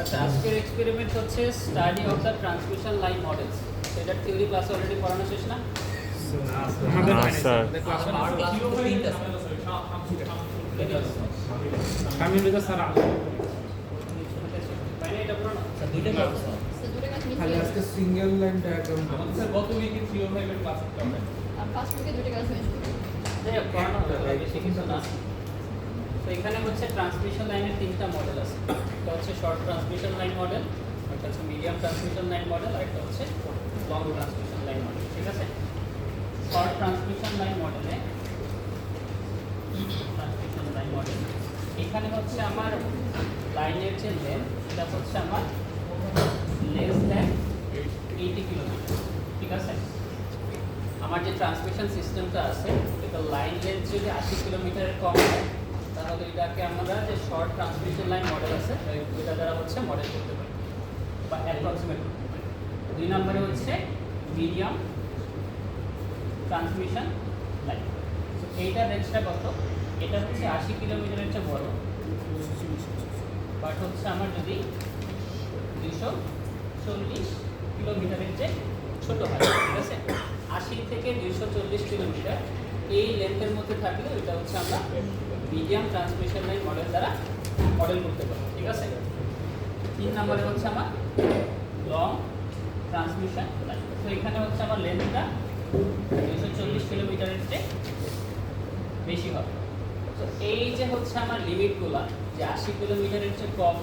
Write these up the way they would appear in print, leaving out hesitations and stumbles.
আচ্ছা, আজকের এক্সপেরিমেন্ট হচ্ছে study of the transmission line models. এটা থিওরি ক্লাসে অলরেডি পড়ানো শেষ না? না স্যার মানে এটা পুরো খালি আজকে সিঙ্গেল লাইন ডায়াগ্রাম গত উইকে 3 ও 5 এর ক্লাস করতে হবে। ফার্স্ট উইকে দুটো ক্লাস হয়েছে। পড়ানো হবে, বেশি কিছু না। তো এখানে হচ্ছে ট্রান্সমিশন লাইনের তিনটা মডেল আছে। একটা হচ্ছে শর্ট ট্রান্সমিশন লাইন মডেল, একটা হচ্ছে মিডিয়াম ট্রান্সমিশন লাইন মডেল, আর একটা হচ্ছে লং ট্রান্সমিশন লাইন মডেল। ঠিক আছে? শর্ট ট্রান্সমিশন লাইন মডেলে এখানে হচ্ছে আমার লাইনের যে লেন্থ, এটা হচ্ছে আমার লেস দ্যান 80 কিলোমিটার। ঠিক আছে? আমার যে ট্রান্সমিশন সিস্টেমটা আছে, এটা লাইন লেন্থ যদি 80 কিলোমিটারের কম হয়, তাহলে এটাকে আমরা যে শর্ট ট্রান্সমিশন লাইন মডেল আছে ওইটা দ্বারা হচ্ছে মডেল করতে পারি বা অ্যাপ্রক্সিমেট করতে পারি। 2 নম্বরে হচ্ছে মিডিয়াম ট্রান্সমিশন লাইন। এইটার রেঞ্জটা কত? এটা হচ্ছে 80 কিলোমিটারের চেয়ে বড়, বাট হচ্ছে আমার যদি 240 কিলোমিটারের চেয়ে ছোট হয়। ঠিক আছে? 80 থেকে 240 কিলোমিটার এই লেন্থের মধ্যে থাকলে এটা হচ্ছে আমরা মিডিয়াম ট্রান্সমিশন লাইন মডেল দ্বারা মডেল করতে পারি। ঠিক আছে? 3 নম্বরে হচ্ছে আমার লং ট্রান্সমিশন লাইন। তো এখানে হচ্ছে আমার লেন্থটা 240 কিলোমিটারের চেয়ে বেশি হবে। তো এই যে হচ্ছে আমার লিমিটগুলো, যে 80 কিলোমিটারের চেয়ে কম,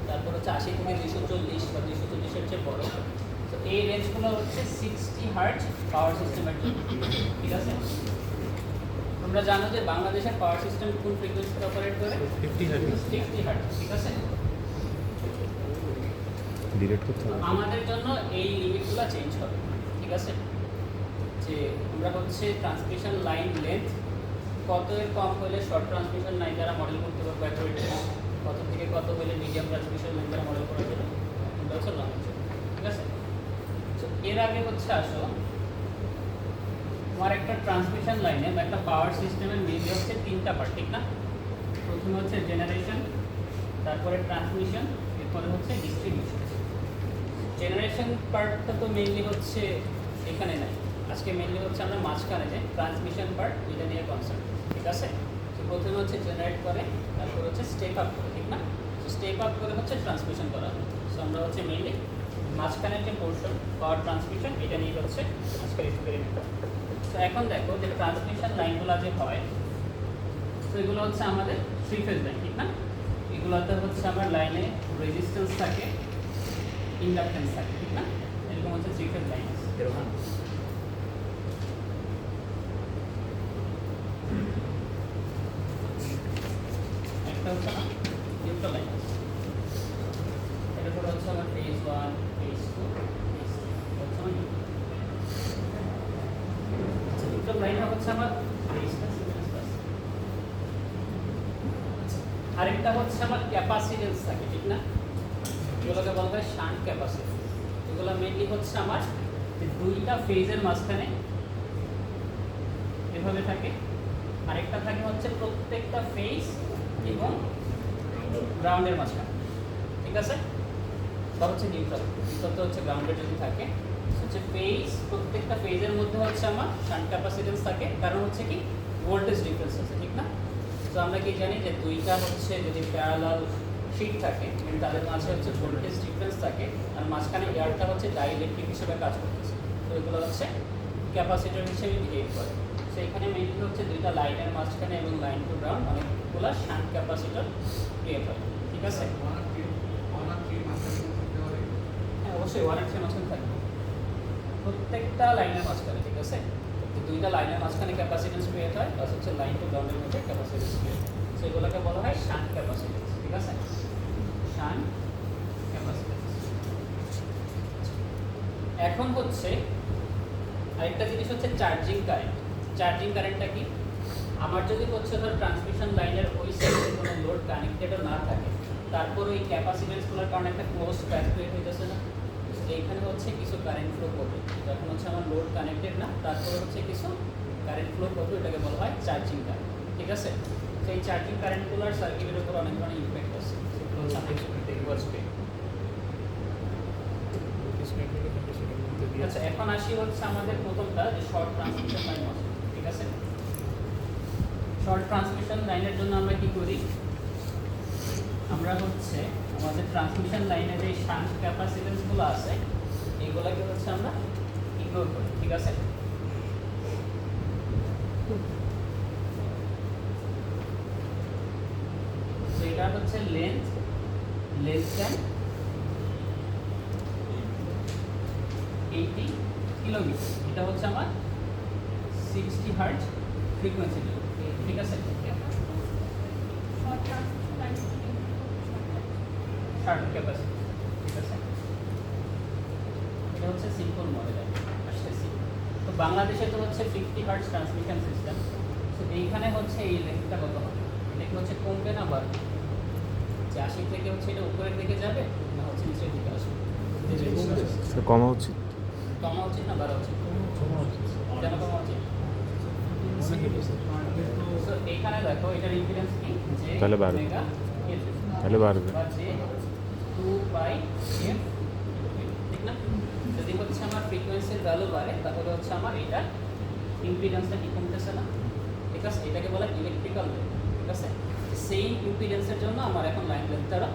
তারপর হচ্ছে 80 থেকে 240 বা 240-এর চেয়ে বড়, তো এই রেঞ্জগুলো হচ্ছে 60 হার্টজ পাওয়ার সিস্টেমের জন্য। ঠিক আছে? তোমরা জানো যে বাংলাদেশের পাওয়ার সিস্টেম কোন ফ্রিকোয়েন্সিতে অপারেট করে? 60 হার্টজ। ঠিক আছে? ডিলিট করতে হবে। আমাদের জন্য এই লিমিটগুলো চেঞ্জ হবে। ঠিক আছে? যে আমরা হচ্ছে ট্রান্সমিশন লাইন লেন্থ কত এর কম হলে শর্ট ট্রান্সমিশন লাইন দ্বারা মডেল করতে পারবো অ্যাকুরেটলি, কত থেকে কত হলে মিডিয়াম ট্রান্সমিশন লাইন দ্বারা মডেল করা যাবে, এটা হচ্ছে লং। ঠিক আছে? তো এর আগে হচ্ছে আসো আমার একটা ট্রান্সমিশন লাইনে বা একটা পাওয়ার সিস্টেমের মেইনলি হচ্ছে 3টা পার্ট। ঠিক না? প্রথমে হচ্ছে জেনারেশন, তারপরে ট্রান্সমিশন, এরপরে হচ্ছে ডিস্ট্রিবিউশন। জেনারেশন পার্টটা তো মেইনলি হচ্ছে এখানে নাই, আজকে মেইনলি হচ্ছে আমরা মাঝখানে যে ট্রান্সমিশন পার্ট এটা নিয়ে কনসার্ন। ঠিক আছে? তো প্রথমে হচ্ছে জেনারেট করে, তারপর হচ্ছে স্টেপ আপ করে। ঠিক না? তো স্টেপ আপ করে হচ্ছে ট্রান্সমিশন করা হয়। সো আমরা হচ্ছে মেইনলি মাঝখানের যে পোর্শন পাওয়ার ট্রান্সমিশন এটা নিয়ে হচ্ছে আজকের এক্সপেরিমেন্ট। তো এখন দেখো যে ট্রান্সমিশন লাইনগুলো যে হয়, তো এগুলো হচ্ছে আমাদের 3 ফেজ লাইন। ঠিক না? এগুলোতে হচ্ছে আমার লাইনে রেজিস্ট্যান্স থাকে, ইন্ডাকটেন্স থাকে। ঠিক না? এরকম হচ্ছে 3 ফেজ লাইন আছে। একটা হচ্ছে আমার নিউট্রাল লাইন আছে, এটা ধরো হচ্ছে আমার ফেজ 1, ফেজ 2, ফেজ 3 হচ্ছে আমার নিউট্রাল লাইনটা হচ্ছে আমার রেজিস্ট্যান্স ইম্পিডেন্স। আরেকটা হচ্ছে আমার ক্যাপাসিটেন্স থাকে। ঠিক না? এগুলোকে বলা হয় শান্ট ক্যাপাসিটেন্স। এগুলো মেইনলি হচ্ছে আমার যে 2টা ফেজের মাঝখানে এভাবে থাকে, আরেকটা থাকে হচ্ছে প্রত্যেকটা ফেজ এবং গ্রাউন্ডের মাঝখানে। ঠিক আছে? সব হচ্ছে নিউট্রাল, নিউট্রাল হচ্ছে গ্রাউন্ডের যদি থাকে হচ্ছে ফেজ, প্রত্যেকটা ফেজের মধ্যে হচ্ছে আমার শান্ট ক্যাপাসিটেন্স থাকে, কারণ হচ্ছে কি ভোল্টেজ ডিফারেন্স আছে। ঠিক না? তো আমরা কি জানি যে 2টা হচ্ছে যদি প্যারালাল শিট থাকে তাদের মাঝে হচ্ছে ভোল্টেজ ডিফারেন্স থাকে, আর মাঝখানে এয়ারটা হচ্ছে ডাইইলেকট্রিক হিসেবে কাজ করতেছে। তো এগুলো হচ্ছে ক্যাপাসিটর হিসেবে বিহেভ করে। তো এখানে মেইনলি হচ্ছে 2টা লাইনের মাঝখানে এবং লাইন টু গ্রাউন্ড অনেকগুলো শান্ট ক্যাপাসিটর ক্রিয়েট হয়। ঠিক আছে? হ্যাঁ, অবশ্যই 1 আর 3 মাঝখানে থাকবে প্রত্যেকটা লাইনের মাঝখানে। ঠিক আছে? তো 2টা লাইনের মাঝখানে ক্যাপাসিটেন্স ক্রিয়েট হয়, প্লাস হচ্ছে লাইন টু গ্রাউন্ডের মধ্যে ক্যাপাসিটেন্স ক্রিয়েট হয়। তো এগুলোকে বলা হয় শান্ট ক্যাপাসিটেন্স। ঠিক আছে? Shunt capacitance. এখন হচ্ছে আরেকটা জিনিস হচ্ছে চার্জিং কারেন্ট। চার্জিং কারেন্টটা কি? আমার যদি হচ্ছে ধর ট্রান্সমিশন লাইনের ওই সাইডে কোনো লোড কানেক্টেডও না থাকে, তারপর ওই ক্যাপাসিটেন্সগুলোর কারণে একটা ক্লোজ প্যাথ ক্রিয়েট হইতেছে না, এইখানে হচ্ছে কিছু কারেন্ট ফ্লো করবে। যখন হচ্ছে আমার লোড কানেক্টেড না, তারপরে হচ্ছে কিছু কারেন্ট ফ্লো করবে, এটাকে বলা হয় চার্জিং কারেন্ট। ঠিক আছে? সেই চার্জিং কারেন্টগুলোর সার্কিটের উপর অনেক ধরনের ইম্প্যাক্ট আছে, সেগুলো হচ্ছে আমরা দেখবো আজকে। আচ্ছা এখন আসি হচ্ছে আমাদের প্রথমটা যে শর্ট ট্রান্সমিশন লাইন আছে, ঠিক আছে? শর্ট ট্রান্সমিশন লাইনের জন্য আমরা কি করি, আমরা হচ্ছে আমাদের ট্রান্সমিশন লাইনের যে শান্ট ক্যাপাসিটেন্সগুলো আছে এইগুলোকে হচ্ছে আমরা ইগনোর করি, ঠিক আছে? তো এটা হচ্ছে লেন্থ লেস দ্যান 80 কিলোমিটার, এটা হচ্ছে আমার 60 হার্জ ফ্রিকোয়েন্সি, ঠিক আছে? শার্ট ক্যাপাসিটি, ঠিক আছে? এটা হচ্ছে সিম্পল মডেল আসতেছি। তো বাংলাদেশে তো হচ্ছে 50 হার্জ ট্রান্সমিশন সিস্টেম। তো এইখানে হচ্ছে এই লেন্থটা কত হবে, এটা কি হচ্ছে কমবে না বাড়বে? যে 80 থেকে হচ্ছে এটা উপরের দিকে যাবে না হচ্ছে নিচের দিকে আসবে? স্যার কমা উচিত। কমা উচিত না বাড়া উচিত? কেন কমা উচিত? তো এখানে দেখো এটার ইম্পিডেন্স কি, যে তাহলে বাড়বে। মেগা তাহলে বাড়বে। বা যে 2πf, ঠিক না? যদি হচ্ছে আমার ফ্রিকোয়েন্সির ভ্যালু বাড়ে তাহলে হচ্ছে আমার এটা ইম্পিডেন্সটা কি কমতেছে না, ঠিক আছে? এটাকে বলা ইলেকট্রিক্যাল লেন্থ, ঠিক আছে? সেই ইম্পিডেন্সের জন্য আমার এখন লাইন লেন্থটা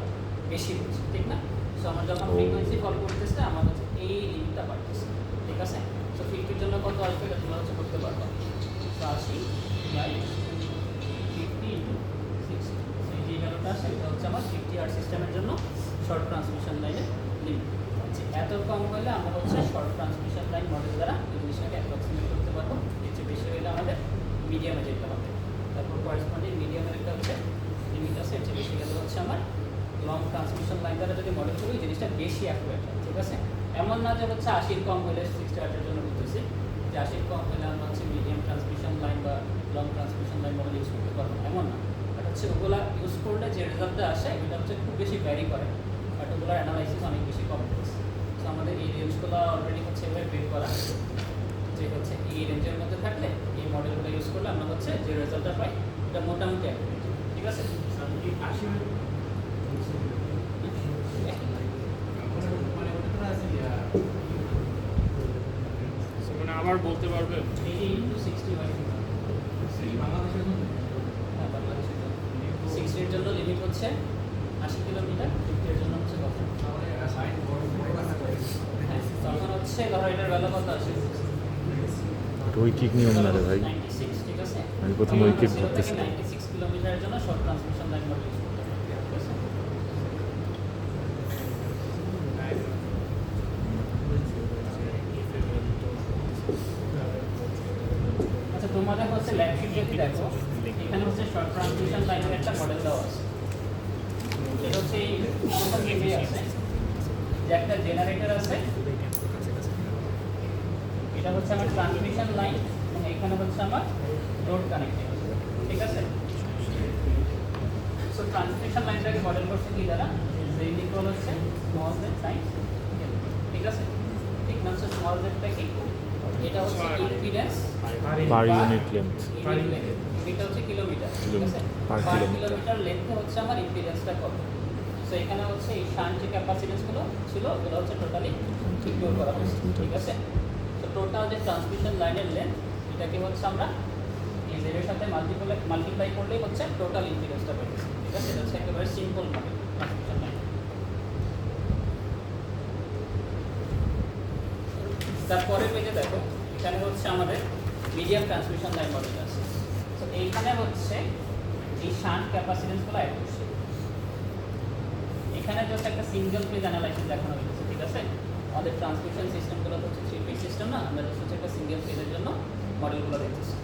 বেশি হচ্ছে, ঠিক না? সো আমার যখন ফ্রিকোয়েন্সি ফল করতেছে আমার হচ্ছে এই লিমিটটা বাড়তেছে, ঠিক আছে? সো 50 জন্য কত আসবে এটা তোমরা হচ্ছে করতে পারবা। তো 80/50 × 60, এই যে ভ্যালুটা আসে এটা হচ্ছে আমার 50 হার্জ সিস্টেমের জন্য শর্ট ট্রান্সমিশন লাইনের লিমিট। এত কম হলে আমরা হচ্ছে শর্ট ট্রান্সমিশন লাইন মডেল দ্বারা এই জিনিসটাকে অ্যাপ্রক্সিমেট করতে পারবো। এর চেয়ে বেশি হলে আমাদের মিডিয়ামে যেতে হবে। তারপর করেসপন্ডিং মিডিয়ামের একটা হচ্ছে লিমিট আছে, এর চেয়ে বেশি গেলে হচ্ছে আমার লং ট্রান্সমিশন লাইন দ্বারা যদি মডেল করি জিনিসটা বেশি অ্যাকুরেট হয়, ঠিক আছে? এমন না যে হচ্ছে 80 কম হলে 60 হার্জের জন্য বুঝতেছি যে 80 কম হলে আমরা হচ্ছে মিডিয়াম ট্রান্সমিশন লাইন বা long transmission line model use করতে পারবো, এমন না। বাট হচ্ছে ওগুলা ইউজ করলে যে রেজাল্টটা আসে এটা হচ্ছে খুব বেশি ভ্যারি করে, বাট ওগুলোর অ্যানালাইসিস অনেক বেশি কমপ্লেক্স। সো আমাদের এই রেঞ্জগুলো অলরেডি হচ্ছে এভাবে বের করা, যে হচ্ছে এই রেঞ্জের মধ্যে থাকলে এই মডেলগুলো ইউজ করলে আমরা হচ্ছে যে রেজাল্টটা পাই এটা মোটামুটি অ্যাকুরেট, ঠিক আছে? মানে আবার বলতে পারবেন 80 × 60/50 বাংলাদেশের জন্য হ্যাঁ, বাংলাদেশের জন্য 60 এর জন্য লিমিট হচ্ছে 80 কিলোমিটার, 50 এর জন্য হচ্ছে কত? হ্যাঁ, তখন হচ্ছে ধরো এটার ভ্যালু কত আসে? রৈখিক নিয়ম না রে ভাই। 96, ঠিক আছে? আমি প্রথম রৈখিক ভাবতেছি। 96 কিলোমিটারের জন্য short transmission line model use করতে হবে, ঠিক আছে? আচ্ছা তোমাদের হচ্ছে ল্যাপটপ যদি দেখো এখানে হচ্ছে শর্ট ট্রান্সমিশন লাইনের একটা মডেল দেওয়া আছে, সেটা হচ্ছে এই প্রথম পেজে আছে যে একটা জেনারেটর আছে, এটা হচ্ছে আমার ট্রান্সমিশন লাইন এবং এখানে হচ্ছে আমার লোড কানেক্টেড, ঠিক আছে? সো ট্রান্সমিশন লাইনটাকে মডেল করছে কি দ্বারা, যে ইকুয়াল হচ্ছে স্মল জেড টাইমস, ঠিক আছে? ঠিক না? হচ্ছে স্মল জেডটা কি, এটা হচ্ছে ইম্পিডেন্স পার ইউনিট লেন্থ। এটা হচ্ছে কিলোমিটার, ঠিক আছে? Per পার kilometer। কিলোমিটার লেন্থে হচ্ছে আমার ইম্পিডেন্সটা কত। সো এখানে হচ্ছে এই শান্ট যে ক্যাপাসিটেন্সগুলো ছিল ওগুলো হচ্ছে টোটালি ইগনোর করা হয়েছে, ঠিক আছে? তো টোটাল যে ট্রান্সমিশন লাইনের লেন্থ এটাকে হচ্ছে আমরা এই জেডের সাথে মাল্টিপ্লাই করলেই হচ্ছে টোটাল ইম্পিডেন্সটা পাচ্ছি, ঠিক আছে? এটা হচ্ছে একেবারে সিম্পল মডেল ট্রান্সমিশন লাইন। তারপরে পেজে দেখো এখানে হচ্ছে আমাদের মিডিয়াম ট্রান্সমিশন লাইন মডেল আছে। তো এইখানে হচ্ছে এই শান্ট ক্যাপাসিটেন্সগুলো অ্যাড করছে। এখানে জাস্ট একটা সিঙ্গেল ফেজ অ্যানালাইসিস দেখানো হয়েছে, ঠিক আছে? আমাদের ট্রান্সমিশন সিস্টেমগুলো হচ্ছে 3 ফেজ সিস্টেম না, আমরা জাস্ট হচ্ছে একটা সিঙ্গেল ফেজের জন্য মডেলগুলো দেখতেছি।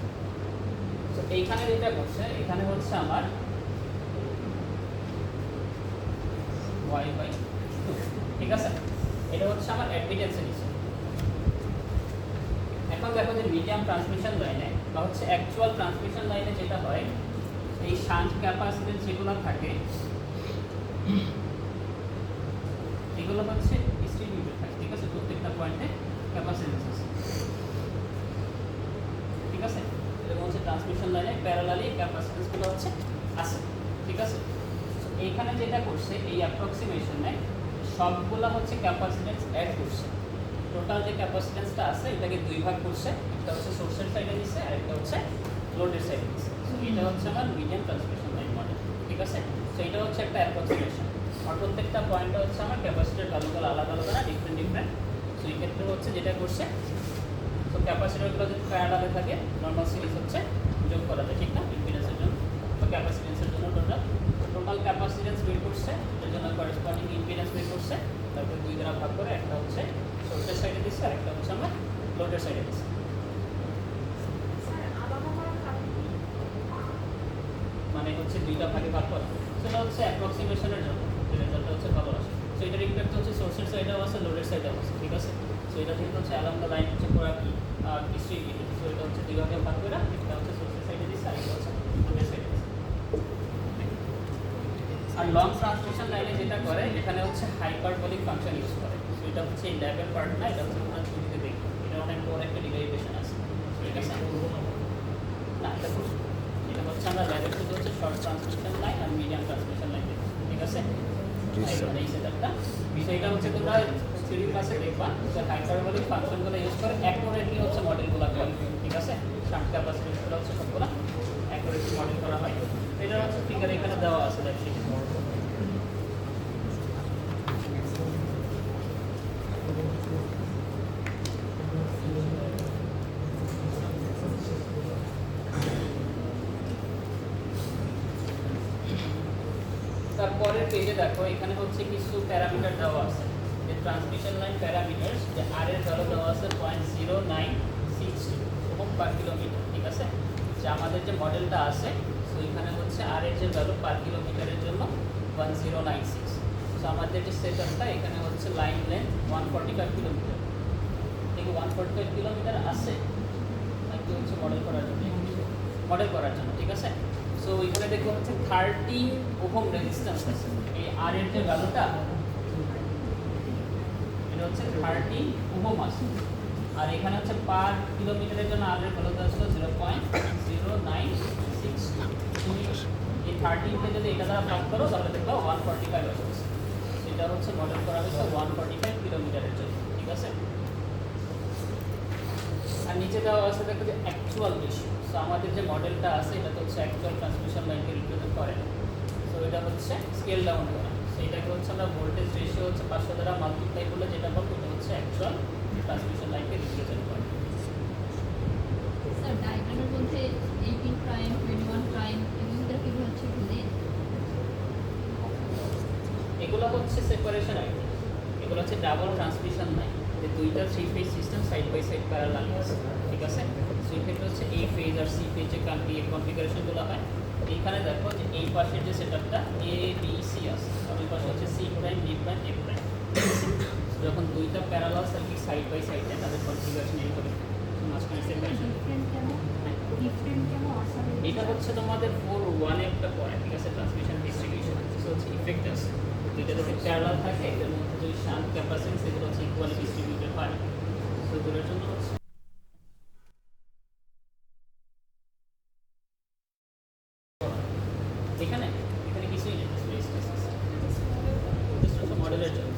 তো এইখানে যেটা করছে এখানে হচ্ছে আমার y/2, ঠিক আছে? এটা হচ্ছে আমার অ্যাডমিটেন্সের হিসাব। এখন দেখো যে মিডিয়াম ট্রান্সমিশন লাইনে বা হচ্ছে অ্যাকচুয়াল ট্রান্সমিশন লাইনে যেটা হয় এই শান্ট ক্যাপাসিটেন্স যেগুলো থাকে এগুলো হচ্ছে ডিস্ট্রিবিউটেড থাকে, ঠিক আছে? প্রত্যেকটা পয়েন্টে ক্যাপাসিটেন্স আছে, ঠিক আছে? এরকম হচ্ছে ট্রান্সমিশন লাইনে প্যারালালি ক্যাপাসিটেন্সগুলো হচ্ছে আছে, ঠিক আছে? এইখানে যেটা করছে এই অ্যাপ্রক্সিমেশনে সবগুলা হচ্ছে ক্যাপাসিটেন্স অ্যাড করছে, টোটাল যে ক্যাপাসিটেন্সটা আছে এটাকে দুই ভাগ করছে, একটা হচ্ছে সোর্সের সাইডে দিচ্ছে আর একটা হচ্ছে লোডের সাইডে দিচ্ছে। সো এটা হচ্ছে আমার মিডিয়াম ট্রান্সমিশন লাইন মডেল, ঠিক আছে। সো এটা হচ্ছে একটা অ্যাপ্রক্সিমেশন, আর প্রত্যেকটা পয়েন্টে হচ্ছে আমার ক্যাপাসিটার ভ্যালুগুলো আলাদা আলাদা না, ডিফারেন্ট। সো এই ক্ষেত্রে হচ্ছে যেটা করছে, তো ক্যাপাসিটারগুলো যদি প্যারালালে থাকে নর্মাল সিরিজ হচ্ছে যোগ করা যায়, ঠিক না, ইম্পিডেন্সের জন্য তো ক্যাপাসিটেন্সের জন্য টোটাল ক্যাপাসিটেন্স বের করছে, এর জন্য করেসপন্ডিং ইম্পিডেন্স বের করছে, তারপরে দুই দ্বারা ভাগ করে একটা হচ্ছে সোর্সের সাইডে দিচ্ছে আর একটা হচ্ছে আমার লোডের সাইডে দিচ্ছে। মানে হচ্ছে দুইটা ভাগে ভাগ করা, সেটা হচ্ছে অ্যাপ্রক্সিমেশনের জন্য, যে রেজাল্টটা হচ্ছে ভালো আসে। সো এটার ইম্প্যাক্ট হচ্ছে সোর্সের সাইডেও আছে, লোডের সাইডেও আছে, ঠিক আছে। সো এটা থেকে হচ্ছে অ্যালং দ্য লাইন হচ্ছে পুরো কি ডিস্ট্রিবিউটেড। সো এটা হচ্ছে দুই ভাগে ভাগ করে, একটা হচ্ছে সোর্সের সাইডে দিচ্ছে আর একটা হচ্ছে লোডের সাইডে দিচ্ছে। আর লং ট্রান্সমিশন লাইনে যেটা করে এখানে হচ্ছে হাইপারবোলিক ফাংশন ইউজ করে। সো এটা হচ্ছে এই ল্যাবের পার্ট না, এটা হচ্ছে আমরা ছবিতে দেখি, এটা অনেক বড় একটা ডেরিভেশন আছে, ঠিক আছে। না এটা এটা হচ্ছে আমরা ল্যাবের শুধু হচ্ছে শর্ট ট্রান্সমিশন লাইন আর মিডিয়াম ট্রান্সমিশন লাইন, ঠিক আছে। এই সেটআপটা বিষয়টা হচ্ছে তোমরা থিওরি ক্লাসে দেখবা যে হাইপারবোলিক ফাংশনগুলো ইউজ করে অ্যাকুরেটলি হচ্ছে মডেলগুলো করে, ঠিক আছে। শান্ট ক্যাপাসিটরগুলো হচ্ছে সবগুলো অ্যাকুরেটলি মডেল করা হয়। এটা হচ্ছে ফিগার এখানে দেওয়া আছে, দেখি। তারপরের পেজে দেখো এখানে হচ্ছে কিছু প্যারামিটার দেওয়া আছে, যে ট্রান্সমিশন লাইন প্যারামিটার, যে আর এর ভ্যালু দেওয়া আছে 0.0962 ওহম পার কিলোমিটার, ঠিক আছে। যে আমাদের যে মডেলটা আছে, সো এখানে হচ্ছে আর এর যে ভ্যালু পার কিলোমিটারের জন্য 1096। সো আমাদের যে সেটআপটা এখানে হচ্ছে লাইন লেন্থ 145 কিলোমিটার, ঠিক 145 কিলোমিটার আছে নাকি হচ্ছে মডেল করার জন্য, ঠিক আছে। সো এখানে দেখো হচ্ছে 13 ওহম রেজিস্ট্যান্স আছে এই আর এর যে ভ্যালুটা, এটা হচ্ছে 13 ওহম আছে। আর এখানে হচ্ছে পার কিলোমিটারের জন্য আর এর ভ্যালুটা আসলে 0.0962। তুমি এই 13 কে যদি এটা দ্বারা ভাগ করো তাহলে দেখবা 145 আসছে। এটা হচ্ছে মডেল করা হয়েছে 145 কিলোমিটারের জন্য, ঠিক আছে। আর নিচে দেওয়া আছে দেখো যে অ্যাকচুয়াল রেশিও। সো আমাদের যে মডেলটা আছে এটা তো হচ্ছে অ্যাকচুয়াল ট্রান্সমিশন লাইনকে রিপ্রেজেন্ট করে না, সো এটা হচ্ছে স্কেল ডাউন করা। সো এটাকে হচ্ছে আমরা ভোল্টেজ রেশিও হচ্ছে 500 দ্বারা মাল্টিপ্লাই করলে যেটা পাবো এটা হচ্ছে অ্যাকচুয়াল ট্রান্সমিশন লাইনকে রিপ্রেজেন্ট করে। স্যার ডায়াগ্রামের মধ্যে 18 প্রাইম 21 প্রাইম এগুলো কি হচ্ছে বুঝে? এগুলো হচ্ছে সেপারেশন আইডি, এগুলো হচ্ছে ডাবল ট্রান্সমিশন লাইন, যে দুইটা three phase system side by side parallel আছে, ঠিক আছে। সো এক্ষেত্রে হচ্ছে এ ফেজ আর সি ফেজ যে কনফিগারেশনগুলো হয়, এইখানে দেখো যে এই পাশের যে সেটআপটা এ বি সি আছে, আর ওই পাশে হচ্ছে সি প্রাইম ডি প্রাইম এ প্রাইম। যখন দুইটা প্যারালাল সার্কিট সাইড বাই সাইডে তাদের কনফিগারেশন এই হবে, মাঝখানে সেপারেশন। এটা হচ্ছে তোমাদের 4-1 একটা পড়ে, ঠিক আছে, ট্রান্সমিশন ডিস্ট্রিবিউশন। সো হচ্ছে ইফেক্ট আছে, দুইটা যদি প্যারালাল থাকে এর মধ্যে যদি শান্ট ক্যাপাসিটেন্স এগুলো হচ্ছে ইকুয়ালি ডিস্ট্রিবিউটেড হয়। সো এগুলোর জন্য হচ্ছে এখানে কিছুই নেই, মডেলের জন্য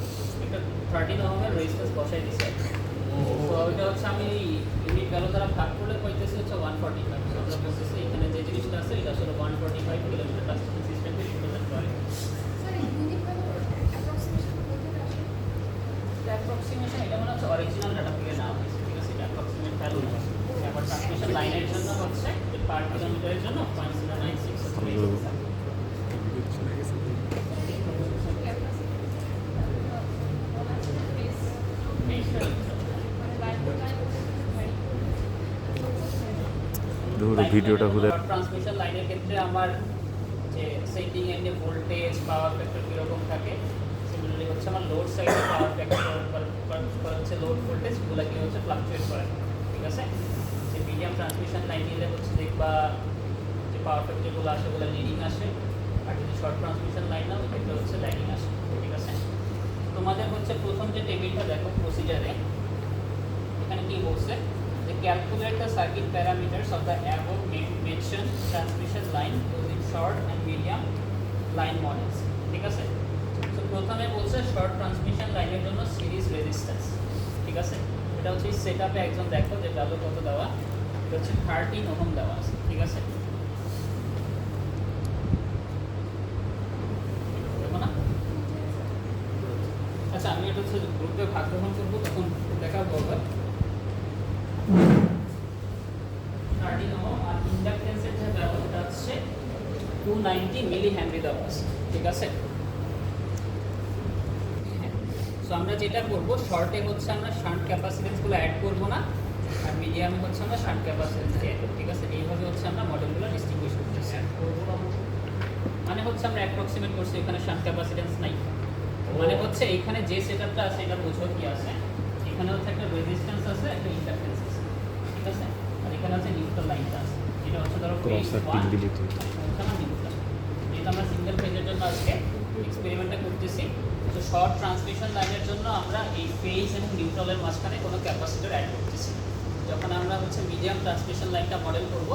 একটা 13 ওহমের রেজিস্ট্যান্স বসাই দিচ্ছি। তো ওইটা হচ্ছে আমি ইউনিট ভ্যালু দ্বারা ভাগ করলে পাইতেছি হচ্ছে 145। সো আমরা বলতেছি এখানে যে জিনিসটা আছে এটা আসলে 145 কিলোমিটার ট্রান্সমিশন সিস্টেমকে রিপ্রেজেন্ট করে। অ্যাপ্রক্সিমেশন এটা মানে হচ্ছে অরিজিনাল ডাটা থেকে নেওয়া হয়েছে, ঠিক আছে। এটা অ্যাপ্রক্সিমেট ভ্যালু না। আবার ট্রান্সমিশন লাইনের জন্য হচ্ছে পার কিলোমিটারের জন্য 0.096 হচ্ছে। ধরো ভিডিওটা খুলে ট্রান্সমিশন লাইনের ক্ষেত্রে আমার যে সেন্ডিং এন্ডে ভোল্টেজ পাওয়ার ফ্যাক্টর কীরকম থাকে, সিমিলারলি হচ্ছে আমার লোড সাইডে পাওয়ার ফ্যাক্টর হচ্ছে লোড ভোল্টেজগুলো কি হচ্ছে ফ্লাকচুয়েট করে, ঠিক আছে। যে মিডিয়াম ট্রান্সমিশন লাইন নিলে হচ্ছে দেখবা যে পাওয়ার ফ্যাক্টরগুলো আসে ওগুলো লিডিং আসে, আর যদি শর্ট ট্রান্সমিশন লাইন না ওই ক্ষেত্রে হচ্ছে ল্যাগিং আসে, ঠিক আছে। তোমাদের হচ্ছে প্রথম যে টেবিলটা দেখো প্রসিজারে, এখানে কি বলছে যে calculate the circuit parameters of the above mention transmission line using short and medium line models, ঠিক আছে। তো প্রথমে বলছে শর্ট ট্রান্সমিশন লাইনের জন্য সিরিজ রেজিস্ট্যান্স, ঠিক ঠিক আছে? এটা হচ্ছে সেট আপে একজন দেখো যে ভ্যালু কত দেওয়া, এটা হচ্ছে 13 ওহম দেওয়া আছে, ঠিক আছে? দেখো না? আচ্ছা আমি এটা হচ্ছে গ্রুপে ভাগ গ্রহণ করবো, তখন দেখাবো আবার। 13 ওহম আর ইন্ডাকটেন্সের যে ভ্যালু এটা হচ্ছে 290 মিলি হেনরি দেওয়া আছে, ঠিক আছে? সো আমরা যেটা করব, শর্টে হচ্ছে আমরা শান্ট ক্যাপাসিটেন্সগুলো অ্যাড করব না, আর মিডিয়ামে হচ্ছে আমরা শান্ট ক্যাপাসিটেন্স অ্যাড করব, ঠিক আছে? এইভাবে হচ্ছে আমরা মডেলগুলো ডিস্টিংগুইশ করতেছি। মানে হচ্ছে আমরা অ্যাপ্রক্সিমেট করছি এখানে শান্ট ক্যাপাসিটেন্স নাই, মানে হচ্ছে এখানে যে সেটআপটা আছে এটা বুঝো কি আছে। এখানে হচ্ছে একটা রেজিস্ট্যান্স আছে, একটা ইন্ডাকটেন্স আছে, ঠিক আছে? আর এখানে হচ্ছে নিউট্রাল লাইনটা আছে, এটা হচ্ছে ধরো ক্রস আর পিন দিলিতে যেটা আমরা সিঙ্গেল ফেজের জন্য আজকে এক্সপেরিমেন্টটা করতেছি। তো শর্ট ট্রান্সমিশন লাইনের জন্য আমরা এই ফেজ এবং নিউট্রালের মাঝখানে কোনো ক্যাপাসিটর অ্যাড করতেছি। যখন আমরা হচ্ছে মিডিয়াম ট্রান্সমিশন লাইনটা মডেল করব,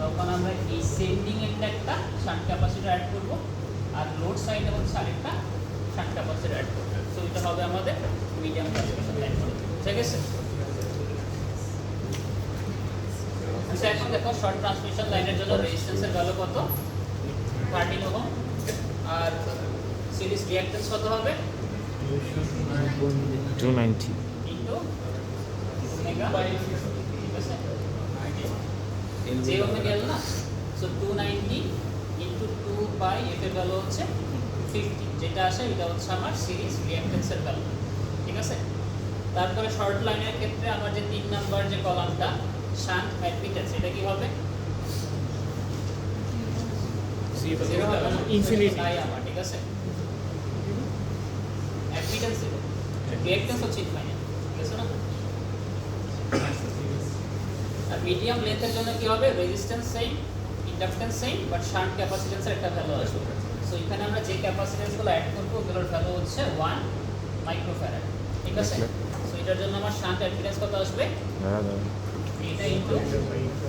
তখন আমরা এই সেন্ডিং এন্ডে একটা শান্ট ক্যাপাসিটর অ্যাড করব, আর লোড সাইডে হচ্ছে আরেকটা শান্ট ক্যাপাসিটর অ্যাড করব। সো এটা হবে আমাদের মিডিয়াম ট্রান্সমিশন লাইন মডেল, ঠিক আছে? আচ্ছা এখন দেখো শর্ট ট্রান্সমিশন লাইনের জন্য রেজিস্ট্যান্সের ভ্যালু কত? 13 ওহম। আর সিরিজ রিঅ্যাকট্যান্স কত হবে? 290 ইনটু ওমেগা, ঠিক আছে? যে ওমেগা এল না, সো 290 ইনটু 2 বাই এফ এর ভ্যালু হচ্ছে 50, যেটা আসে এটা হচ্ছে আমার সিরিজ রিঅ্যাকট্যান্সের ভ্যালু, ঠিক আছে? তারপরে শর্ট লাইনের ক্ষেত্রে আমার যে 3 নাম্বার যে কলামটা শান্ট অ্যাডমিটেন্স, এটা কি হবে? জিরো হবে না, ইনফিনিটি নাই আমার, ঠিক আছে? অ্যাডমিটেন্স জিরো, রিঅ্যাকট্যান্স হচ্ছে ইনফাইনাইট, ঠিক আছে না? আর মিডিয়াম লেন্থের জন্য কি হবে? Resistance same, inductance same, but shunt ক্যাপাসিটেন্সের একটা ভ্যালু আসবে। সো এখানে আমরা যে ক্যাপাসিটেন্সগুলো অ্যাড করবো ওগুলোর ভ্যালু হচ্ছে 1 মাইক্রোফ্যারাড, ঠিক আছে? সো এটার জন্য আমার শান্ট অ্যাডমিটেন্স কত আসবে? এটা ইনটু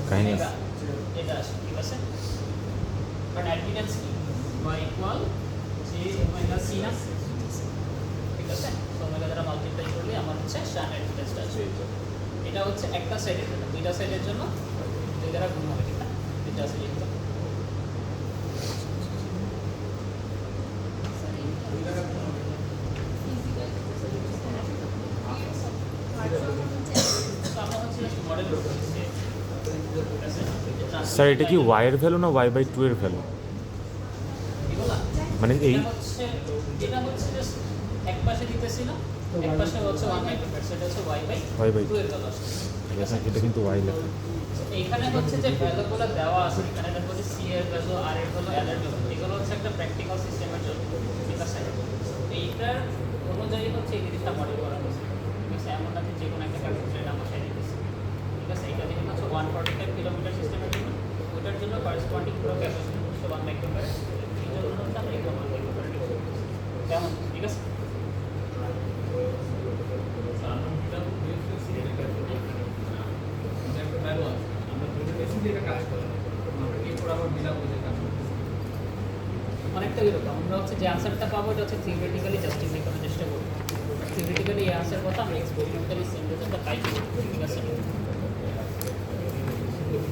কাহিনী ওমেগা, এটা আসবে, ঠিক আছে? বাট অ্যাডমিটেন্স কি? y ইকুয়াল যে ওমেগা সি না, ঠিক আছে? তো ওমেগা দ্বারা মাল্টিপ্লাই করলে আমার হচ্ছে শান্ট অ্যাডমিটেন্সটা আসবে। এটা হচ্ছে একটা সাইডের জন্য, দুইটা সাইডের জন্য 2 দ্বারা গুণ হবে, ঠিক না? এটা আছে লিখতে। তো আমরা হচ্ছে মডেল করতেছি, ঠিক আছে? স্যার এটা কি ওয়াইয়ের ভ্যালু না ওয়াই বাই 2 এর ভ্যালু? এগুলা মানে এই এটা হচ্ছে জাস্ট এক পাশে দিতেছি না, এক পাশে হচ্ছে 1 মাইক্রোফ্যারাড, সেটা হচ্ছে y বাই Y by 2 এর ভ্যালু আসছে, ঠিক আছে? এটা কিন্তু ওয়াই লেখা। এইখানে হচ্ছে যে ভ্যালুগুলো দেওয়া আছে, এখানে দেখো যে সি এর ভ্যালু, আর এর ভ্যালু, এল এর ভ্যালু, এগুলো হচ্ছে একটা প্র্যাকটিক্যাল সিস্টেমের জন্য, ঠিক আছে? এইটার অনুযায়ী হচ্ছে এই জিনিসটা মডেল করা হয়েছে, ঠিক আছে? এমন না যে যে কোনো একটা ক্যাপাসিটরের নাম বসাই দিতেছি, ঠিক আছে? এটা যেহেতু হচ্ছে 145 কিলোমিটার সিস্টেমের জন্য, ওইটার জন্য করসপন্ডিং পুরো ক্যাপাসিটর হচ্ছে 1 মাইক্রোফ্যারাড, এটার জন্য হচ্ছে আমরা এরকম 1 মাইক্রোফ্যারাড ইউজ করতেছি, কেমন? ঠিক আছে? অনেকটা এরকম আমরা হচ্ছে যে আনসারটা পাবো এটা হচ্ছে থিওরিটিক্যালি জাস্টিফাই করার চেষ্টা করবো, থিওরিটিক্যালি এই আনসার কথা আমরা এক্সপেরিমেন্টালি সেম রেজাল্টটা পাই, ঠিক আছে?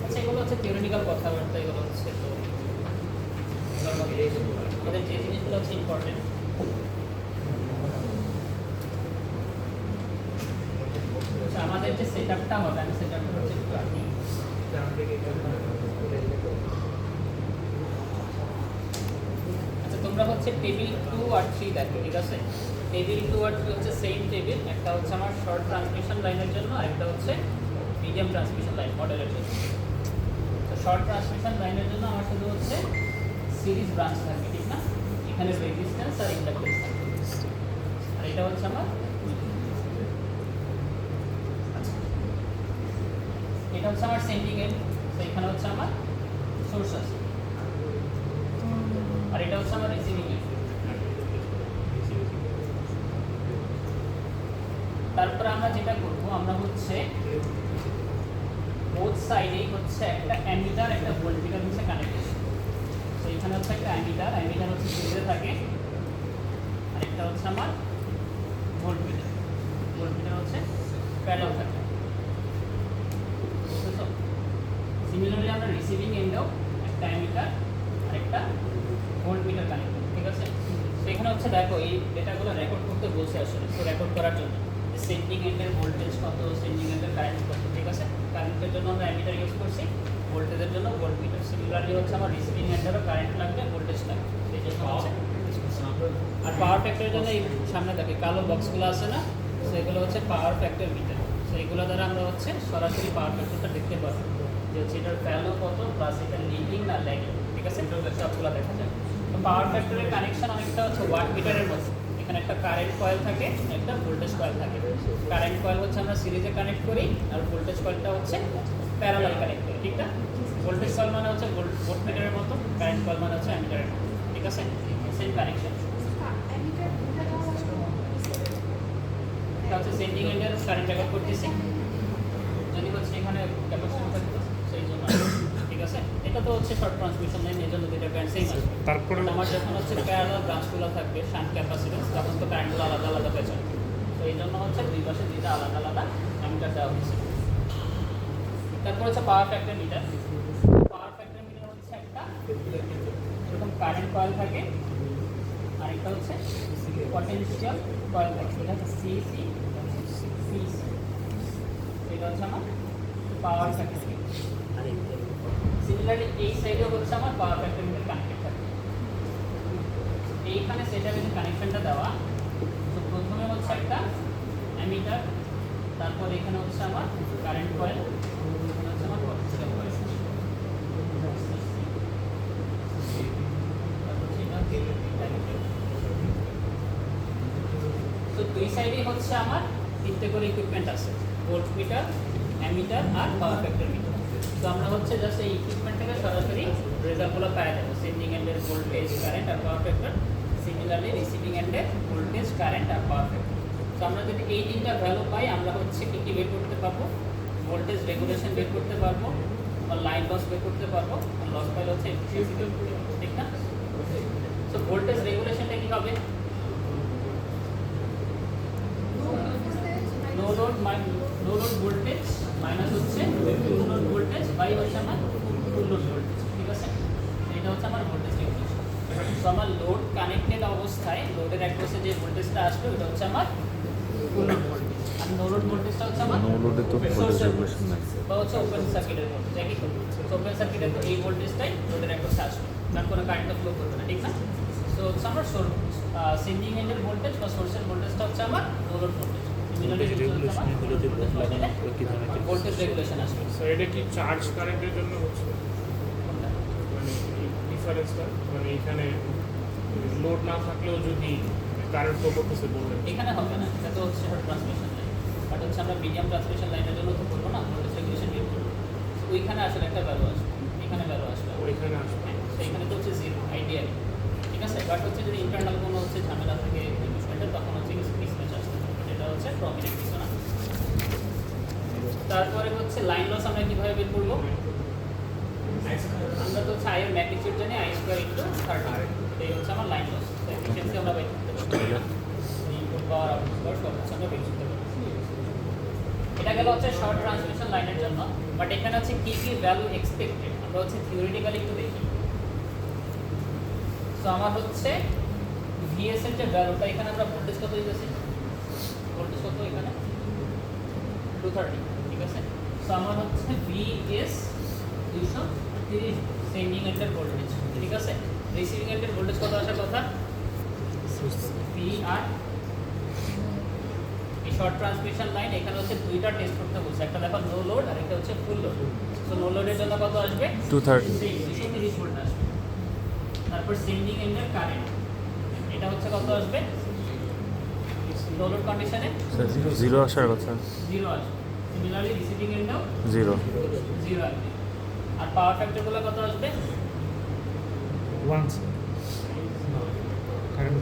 আচ্ছা এগুলো হচ্ছে থিওরিটিক্যাল কথাবার্তা, এগুলো হচ্ছে তো আমাদের যে জিনিসগুলো হচ্ছে ইম্পর্টেন্ট, আমাদের যে সেটআপটা হবে, আমি সেটআপটা হচ্ছে একটু আগে তোমরা হচ্ছে টেবিল 2 আর 3 দেখো, ঠিক আছে? টেবিল 2 আর 3 হচ্ছে সেম টেবিল, একটা হচ্ছে আমার শর্ট ট্রান্সমিশন লাইনের জন্য, আর একটা হচ্ছে মিডিয়াম ট্রান্সমিশন লাইন মডেলের জন্য। তো শর্ট ট্রান্সমিশন লাইনের জন্য আমার শুধু হচ্ছে সিরিজ ব্রাঞ্চ থাকবে, ঠিক না? এখানে রেজিস্ট্যান্স আর ইন্ডাকটেন্স থাকবে, আর এটা হচ্ছে আমার আচ্ছা এটা হচ্ছে আমার সেন্ডিং এন্ড, তো এখানে হচ্ছে আমার সোর্স আছে, আর এটা হচ্ছে আমার রিসিভিং এন্ড। তারপর আমরা যেটা করব, আমরা হচ্ছে বোথ সাইডেই হচ্ছে একটা অ্যামিটার, একটা ভোল্টমিটার হচ্ছে কানেক্টেড। তো এখানে হচ্ছে একটা অ্যামিটার, অ্যামিটার হচ্ছে সিরিজে থাকে, আর একটা হচ্ছে আমার ভোল্টমিটার, ভোল্টমিটার হচ্ছে প্যারালাল থাকে। সিমিলারলি আমরা রিসিভিং এন্ডেও একটা অ্যামিটার আর একটা ভোল্টমিটার কানেক্ট করি, ঠিক আছে? তো এখানে হচ্ছে দেখো এই ডেটাগুলো রেকর্ড করতে বলছে আসলে, তো রেকর্ড করার জন্য সেন্ডিং এন্ডের ভোল্টেজ কত, সেন্ডিং এন্ডের কারেন্ট কত, ঠিক আছে? কারেন্টের জন্য আমরা অ্যামিটার ইউজ করছি, ভোল্টেজের জন্য ভোল্টমিটার। সিমিলারলি হচ্ছে আমার রিসিভিং এন্ডেরও কারেন্ট লাগবে, ভোল্টেজ লাগবে, এই জন্য হচ্ছে। আর পাওয়ার ফ্যাক্টরের জন্য এই সামনে দেখে কালো বক্সগুলো আছে না, সেগুলো হচ্ছে পাওয়ার ফ্যাক্টর মিটার। তো এইগুলো দ্বারা আমরা হচ্ছে সরাসরি পাওয়ার ফ্যাক্টরটা দেখতে পারবো যে হচ্ছে এটার ভ্যালু কত প্লাস এটা লিডিং না ল্যাগিং, ঠিক আছে? সবগুলো দেখা যায়। তো পাওয়ার ফ্যাক্টরের কানেকশন অনেকটা হচ্ছে ওয়াট মিটারের মতো। এখানে একটা কারেন্ট কয়েল থাকে, একটা ভোল্টেজ কয়েল থাকে। কারেন্ট কয়েল হচ্ছে আমরা সিরিজে কানেক্ট করি, আর ভোল্টেজ কয়েলটা হচ্ছে প্যারালাল কানেক্ট করি, ঠিক না? ভোল্টেজ কয়েল মানে হচ্ছে ভোল্ট মিটারের মতো, কারেন্ট কয়েল মানে হচ্ছে অ্যামিটারের মতো, ঠিক আছে? Same connection. এটা হচ্ছে সেন্ডিং এন্ডের কারেন্ট রেকর্ড করতেছি, যদি হচ্ছে এখানে ক্যাপাসিটর থাকতো সেই জন্য, ঠিক আছে? এটা তো হচ্ছে শর্ট ট্রান্সমিশন লাইন, এই জন্য দুইটা কারেন্ট সেম আছে। তারপরে আমার যখন হচ্ছে প্যারালাল ব্রাঞ্চগুলো থাকবে শান্ট ক্যাপাসিট্যান্স, তখন তো কারেন্টগুলো আলাদা আলাদা হয়ে যাবে। তো এই জন্য হচ্ছে দুই পাশে দুইটা আলাদা আলাদা অ্যামিটার দেওয়া হয়েছে। তারপর হচ্ছে power factor meter. Power factor meter হচ্ছে একটা এরকম কারেন্ট কয়েল থাকে, আর একটা হচ্ছে পটেনশিয়াল কয়েল থাকে, এটা হচ্ছে সিসি সিসি। এটা হচ্ছে আমার পাওয়ার ফ্যাক্টর মিটার। সিমিলারলি এই সাইডে হচ্ছে আমার পাওয়ার ফ্যাক্টর মিটার কানেক্টেড থাকে। এইখানে সেটা যদি কানেকশনটা দেওয়া, তো প্রথমে হচ্ছে একটা অ্যামিটার, তারপর এখানে হচ্ছে আমার কারেন্ট কয়েল, এখানে হচ্ছে আমার পটেনশিয়াল কয়েল। তো দুই সাইডেই হচ্ছে আমার তিনটে করে ইকুইপমেন্ট আছে, ভোল্টমিটার, অ্যামিটার আর পাওয়ার ফ্যাক্টর মিটার। তো আমরা হচ্ছে জাস্ট এই ইকুইপমেন্ট থেকে সরাসরি রেজাল্টগুলো পাই যাবো, সেন্ডিং এন্ডের ভোল্টেজ, কারেন্ট আর পাওয়ার ফ্যাক্টর। সিমিলারলি রিসিভিং এন্ডের ভোল্টেজ, কারেন্ট আর পাওয়ার ফ্যাক্টর। তো আমরা যদি এই তিনটা ভ্যালু পাই, আমরা হচ্ছে কী কী বের করতে পারবো? ভোল্টেজ রেগুলেশন বের করতে পারবো, আর লাইন লস বের করতে পারবো, আর লস পাইলে হচ্ছে এফিসিয়েন্সি বের করতে পারবো, ঠিক না? তো ভোল্টেজ রেগুলেশনটা কী হবে? নো লোড ভোল্টেজ মাইনাস হচ্ছে ফুল লোড ভোল্টেজ বাই হচ্ছে আমার ফুল লোড ভোল্টেজ, ঠিক আছে? এটা হচ্ছে আমার ভোল্টেজ রেগুলেশন। তো আমার লোড কানেক্টেড অবস্থায় লোডের অ্যাক্রসে যে ভোল্টেজটা আসবে ওটা হচ্ছে আমার ফুল লোড ভোল্টেজ, আর নো লোড ভোল্টেজটা হচ্ছে আমার নো লোডে তো ভোল্টেজ রেগুলেশন নাই। বা হচ্ছে ওপেন সার্কিটের ভোল্টেজ, একই তো। ওপেন সার্কিটে তো এই ভোল্টেজটাই লোডের অ্যাক্রসে আসবে, তার কোনো কারেন্টটা ফ্লো করবে না, ঠিক না? তো হচ্ছে আমার সেন্ডিং এন্ডের ভোল্টেজ বা সোর্সের ভোল্টেজটা হচ্ছে আমার no load voltage. Voltage regulation আসবে। স্যার এটা কি চার্জ কারেন্টের জন্য হচ্ছে, কোনটা? মানে এই ডিফারেন্সটা, মানে এখানে লোড না থাকলেও যদি কারেন্ট ফ্লো করতেছে বললেন, এখানে হবে না, এটা তো হচ্ছে ট্রান্সমিশন লাইন, বাট হচ্ছে আমরা মিডিয়াম ট্রান্সমিশন লাইনের জন্য তো করবো না, ভোল্টেজ রেগুলেশন বের করবো। ওইখানে আসলে একটা ভ্যালু আসবে, এখানে ভ্যালু আসবে, ওইখানে আসবে। সেইখানে তো হচ্ছে জিরো আইডিয়ালি, ঠিক আছে? বাট হচ্ছে যদি ইন্টারনাল কোনো হচ্ছে ঝামেলা থাকে ইকুইপমেন্টের, তখন হচ্ছে মিসম্যাচ আসতে পারে, এটা হচ্ছে প্রমিনেন্ট কিছু না। তারপরে হচ্ছে লাইন লস আমরা কীভাবে বের করবো? আমরা তো হচ্ছে আয়ের ম্যাগনিটিউড জানি, আই স্কোয়ার ইন্টু 30, এই হচ্ছে আমার লাইন লস। এফিসিয়েন্সি আমরা বের করতে পারবো, ইনপুট পাওয়ার আউটপুট পাওয়ার সব হচ্ছে আমরা বের করতে পারবো। এটা গেল হচ্ছে শর্ট ট্রান্সমিশন লাইনের জন্য। বাট এখানে হচ্ছে কী কী ভ্যালু এক্সপেক্টেড আমরা হচ্ছে থিওরিটিক্যালি একটু দেখি। তো আমার হচ্ছে ভিএস এর যে ভ্যালুটা, এখানে আমরা ভোল্টেজ কত দিতেছি? ভোল্টেজ কত এখানে? 230, ঠিক আছে? তো আমার হচ্ছে ভিএস 230 সেন্ডিং এন্ডের ভোল্টেজ, ঠিক আছে? রিসিভিং এন্ডের ভোল্টেজ কত আসার কথা? ভি আর এই শর্ট ট্রান্সমিশন লাইন এখানে হচ্ছে দুইটা টেস্ট করতে বলছে, একটা দেখো নো লোড আর একটা হচ্ছে ফুল লোড। তো নো লোডের জন্য কত আসবে? 230। 230 ভোল্ট আসবে। তারপর সেন্ডিং এন্ডের কারেন্ট, এটা হচ্ছে কত আসবে? নো লোড কন্ডিশনে জিরো আসার কথা। 0 আসবে। সিমিলারলি রিসিভিং এন্ডেও জিরো 0 আসবে। আর পাওয়ার ফ্যাক্টরগুলো কত আসবে? ওয়ান্স কারেন্ট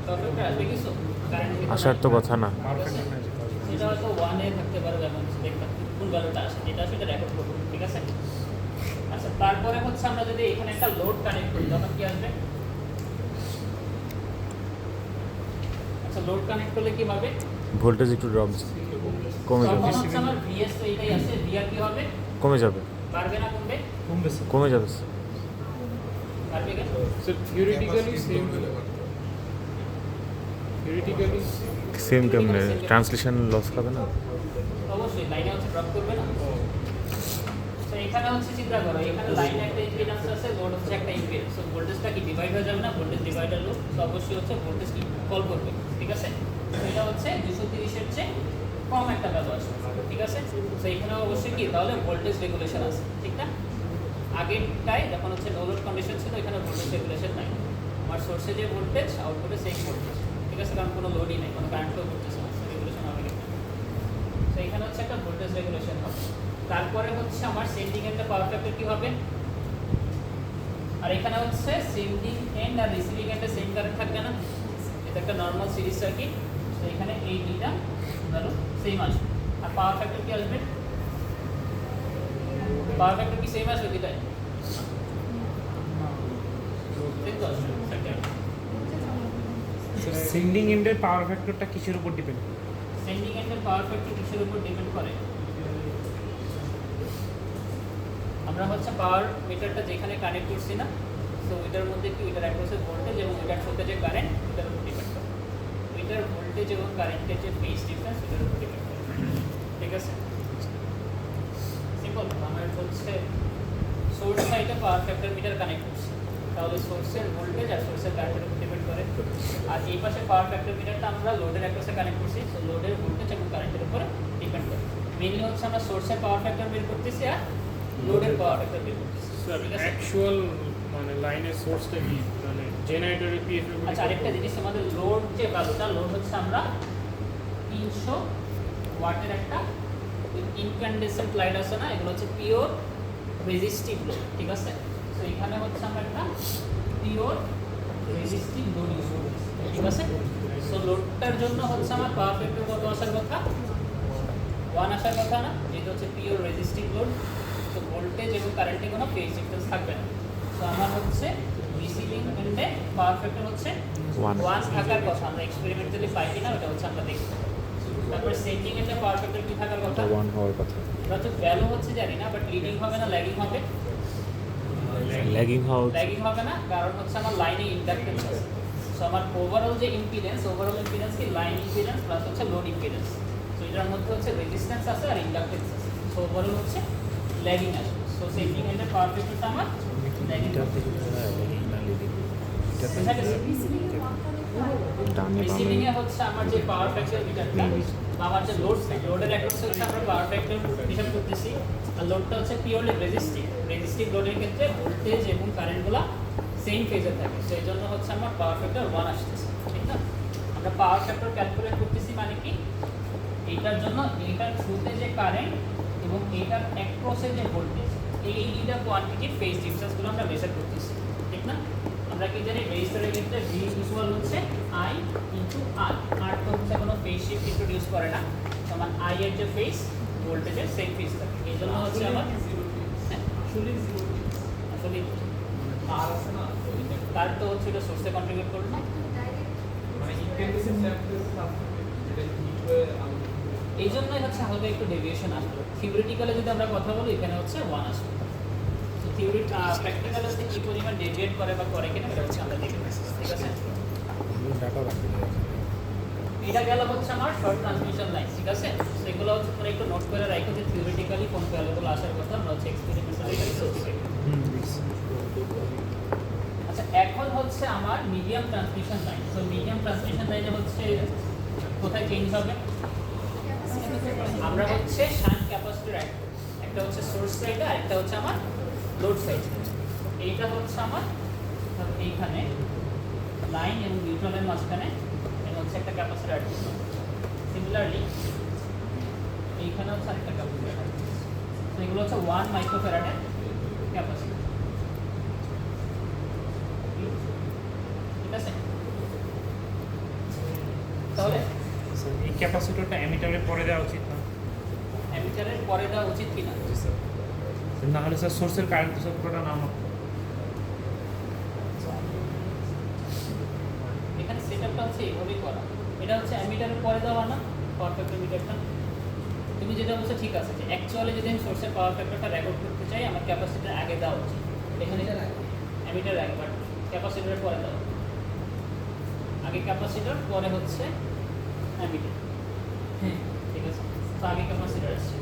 পাওয়ার ফ্যাক্টর আসবে কিছু কারেন্ট আসার তো কথা না। পারফেক্ট না যে সেটা হয়তো 1 এ থাকতে পারে, যেমন দেখলাম কোন ভ্যালুটা আসে, যেটা আসলে রেকর্ড করবো, ঠিক আছে? আচ্ছা, তারপরে হচ্ছে আমরা যদি এখানে একটা লোড কানেক্ট করি তখন কি আসবে? আচ্ছা, লোড কানেক্ট করলে কি হবে? ভোল্টেজ একটু ড্রপ কমে তখন যাবে, হচ্ছে আমার ভিএস তো এটাই আছে, ভিআর কি হবে? কমে যাবে, বাড়বে না কমবে? কমে যাবে। বাড়বে কেন? So theoretically same. Theoretically same কেমনে ট্রান্সলেশন লস খাবে না? অবশ্যই লাইনে হচ্ছে ড্রপ করবে না। তো এখানে হচ্ছে চিন্তা করো, এখানে লাইনে একটা ইম্পিডেন্স আছে, লোড হচ্ছে একটা ইম্পিডেন্স। সো ভোল্টেজটা কি ডিভাইড হয়ে যাবে না? ভোল্টেজ ডিভাইডার লোড, তো অবশ্যই হচ্ছে ভোল্টেজ কি কল করবে, ঠিক আছে? তো এটা হচ্ছে 230 এর চেয়ে কম একটা ভ্যালু আসবে, ঠিক আছে? তো এখানে অবশ্যই কি তাহলে ভোল্টেজ রেগুলেশন আছে, ঠিক না? আগেরটাই যখন হচ্ছে নো লোড কন্ডিশন ছিল এখানে ভোল্টেজ রেগুলেশন নাই। আমার সোর্সে যে ভোল্টেজ আউটপুটে সেম ভোল্টেজ, ঠিক আছে? কারণ কোনো লোডই নেই, কোনো কারেন্ট ফ্লো করতেছে না, রেগুলেশন হবে না। তো এখানে হচ্ছে একটা ভোল্টেজ রেগুলেশন হবে। তারপরে হচ্ছে আমার সেন্ডিং এন্ডে পাওয়ার ফ্যাক্টর কি হবে? আর এখানে হচ্ছে সেন্ডিং এন্ড আর রিসিভিং এন্ডে সেম কারেন্ট থাকবে না? এটা একটা নরমাল সিরিজ সার্কিট। তো এখানে এই দুইটা ধরো সেম আসবে। আর পাওয়ার ফ্যাক্টর কি আসবে? পাওয়ার ফ্যাক্টর কি সেম আসবে দুইটাই? ঠিক তো আসবে সেটাই। সেন্ডিং এন্ডের পাওয়ার ফ্যাক্টরটা কিসের উপর ডিপেন্ড করে? সেন্ডিং এন্ডের পাওয়ার ফ্যাক্টর কিসের উপর ডিপেন্ড করে? আমরা হচ্ছে পাওয়ার মিটারটা যেখানে কানেক্ট করছি না, তো ওইটার মধ্যে কি ওইটার অ্যাক্রসে ভোল্টেজ এবং ওইটার সাথে যে কারেন্ট ওইটার উপর ডিপেন্ড করে। ওইটার ভোল্টেজ এবং কারেন্টের যে ফেজ ডিফারেন্স ওইটার উপর ডিপেন্ড করে, ঠিক আছে? সিম্পল। আমার হচ্ছে সোর্স সাইডে পাওয়ার ফ্যাক্টর মিটার কানেক্ট করছি, তাহলে সোর্সের ভোল্টেজ আর সোর্সের কারেন্টের উপর ডিপেন্ড করে। আর এই পাশে পাওয়ার ফ্যাক্টর মিটারটা আমরা লোডের অ্যাক্রসে কানেক্ট করছি, তো লোডের ভোল্টেজ এবং কারেন্টের উপরে ডিপেন্ড করে। মেইনলি হচ্ছে আমরা সোর্সের পাওয়ার ফ্যাক্টর বের করতেছি আর লোডের পাওয়ার ফ্যাক্টর বের করতেছি, স্যার ঠিক আছে? অ্যাকচুয়াল মানে লাইনের সোর্সটা কি মানে জেনারেটরের পিএফএ আচ্ছা, আরেকটা জিনিস, আমাদের লোড যে ভ্যালুটা, লোড হচ্ছে আমরা 300 ওয়াটের একটা ইনক্যান্ডেসেন্ট লাইট আছে না, এগুলো হচ্ছে পিওর রেজিস্টিভ লোড, ঠিক আছে? তো এখানে হচ্ছে আমরা একটা পিওর রেজিস্টিভ লোড ইউজ করতেছি, ঠিক আছে? সো লোডটার জন্য হচ্ছে আমার পাওয়ার ফ্যাক্টর কত আসার কথা? 1 আসার কথা না, যেটা হচ্ছে পিওর রেজিস্টিভ লোড। তো ভোল্টেজ এবং কারেন্টে কোনো ফেজ ডিফারেন্স থাকবে না। তো আমার হচ্ছে রিসিভিং এন্ডে পাওয়ার ফ্যাক্টর হচ্ছে 1 থাকার কথা। আমরা এক্সপেরিমেন্টালি পাই কিনা ওটা হচ্ছে আমরা দেখব। তারপর সেন্ডিং এন্ডে পাওয়ার ফ্যাক্টর কি থাকার কথা? 1 হওয়ার কথা, আমরা তো ভ্যালু হচ্ছে জানি না, বাট লিডিং হবে না ল্যাগিং হবে? ল্যাগিং হওয়া উচিত। ল্যাগিং হবে না, কারণ হচ্ছে আমার লাইনে ইন্ডাক্টেন্স আছে। সো আমার ওভারঅল যে ইম্পিডেন্স, ওভারঅল ইম্পিডেন্স কি লাইন ইম্পিডেন্স প্লাস হচ্ছে লোড ইম্পিডেন্স। সো এটার মধ্যে হচ্ছে রেজিস্ট্যান্স আছে আর ইন্ডাক্টেন্স আছে। সো ওভারঅল হচ্ছে ল্যাগিং আসবে। সো সেন্ডিং এন্ডের পাওয়ার ফ্যাক্টরটা আমার ল্যাগিং হবে। ডানে রিসিভিং বামে এ হচ্ছে আমার যে পাওয়ার ফ্যাক্টর মিটারটা, আমার যে লোড সাইড, লোডের অ্যাক্রসে হচ্ছে আমরা পাওয়ার ফ্যাক্টর হিসাব করতেছি। আর লোডটা হচ্ছে পিওরলি রেজিস্টিভ। রেজিস্টিভ লোডের ক্ষেত্রে ভোল্টেজ এবং কারেন্টগুলো সেম ফেজে থাকে, সেই জন্য হচ্ছে আমার পাওয়ার ফ্যাক্টর 1 আসতেছে, ঠিক না? আমরা পাওয়ার ফ্যাক্টর ক্যালকুলেট করতেছি মানে কি, এইটার জন্য এইটার থ্রুতে যে কারেন্ট এবং এইটার অ্যাক্রসে যে ভোল্টেজ, এই দুইটা কোয়ান্টিটির ফেজ ডিফারেন্সগুলো আমরা মেজার করতেছি, ঠিক না? আমরা কি জানি রেজিস্টারের ক্ষেত্রে V ইকুয়াল হচ্ছে I ইনটু R। R তো হচ্ছে কোনো ফেজ শিফট ইন্ট্রোডিউস করে না, সমান I এর যে ফেজ ভোল্টেজের সেম ফেজ থাকে। এই জন্য হচ্ছে আমার আসলে আর আছে না তার তো হচ্ছে এটা সোর্সে কন্ট্রিবিউট করবে না, মানে ইনক্যান্ডেসেন্ট ল্যাম্পের সাথে যেটা হিট হয়ে আলো এই জন্যই হচ্ছে হালকা একটু ডেভিয়েশন আসবে। থিওরিটিক্যালে যদি আমরা কথা বলি এখানে হচ্ছে 1 আসবে। তো থিওরি প্র্যাকটিক্যালে হচ্ছে কী পরিমাণ ডেভিয়েট করে বা করে কিনা এটা হচ্ছে আমরা দেখে নেব, ঠিক আছে? এটা গেল হচ্ছে আমার শর্ট ট্রান্সমিশন লাইন, ঠিক আছে? সেগুলো হচ্ছে তোমরা একটু নোট করে রাখো যে থিওরিটিক্যালি কোন ভ্যালুগুলো আসার কথা, আমরা হচ্ছে এক্সপেরিমেন্টালি করতে। আচ্ছা, এখন হচ্ছে আমার মিডিয়াম ট্রান্সমিশন লাইন। তো মিডিয়াম ট্রান্সমিশন লাইনে হচ্ছে কোথায় চেঞ্জ হবে? আমরা হচ্ছে শান্ট ক্যাপাসিটর একটা হচ্ছে সোর্স সাইডে আর একটা হচ্ছে আমার লোড সাইড। এইটা হচ্ছে আমার এইখানে লাইন এবং নিউট্রালের মাঝখানে এটা হচ্ছে একটা ক্যাপাসিটর অ্যাড করলাম। সিমিলারলি এইখানে হচ্ছে আরেকটা ক্যাপাসিটর অ্যাড করলাম। তো এগুলো হচ্ছে 1 মাইক্রোফ্যারাডের ক্যাপাসিটর, ঠিক আছে? তাহলে এই ক্যাপাসিটরটা অ্যামিটারের পরে দেওয়া উচিত না? অ্যামিটারের পরে দেওয়া উচিত কিনা? না হলে স্যার সোর্সের কারেন্ট তো পুরোটা নাম এখানে সেটআপটা হচ্ছে এইভাবেই করা। এটা এটা হচ্ছে অ্যামিটারের পরে দেওয়া না পাওয়ার ফ্যাক্টর মিটারটা। তুমি যেটা বলছো ঠিক আছে, যে অ্যাকচুয়ালি যদি আমি সোর্সের পাওয়ার ফ্যাক্টরটা রেকর্ড করতে চাই আমার ক্যাপাসিটার আগে দেওয়া উচিত। এখানে অ্যামিটার আগে, বাট ক্যাপাসিটারের পরে দেওয়া। আগে ক্যাপাসিটার, পরে হচ্ছে অ্যামিটার। হ্যাঁ ঠিক আছে, তো আগে ক্যাপাসিটার আসছে।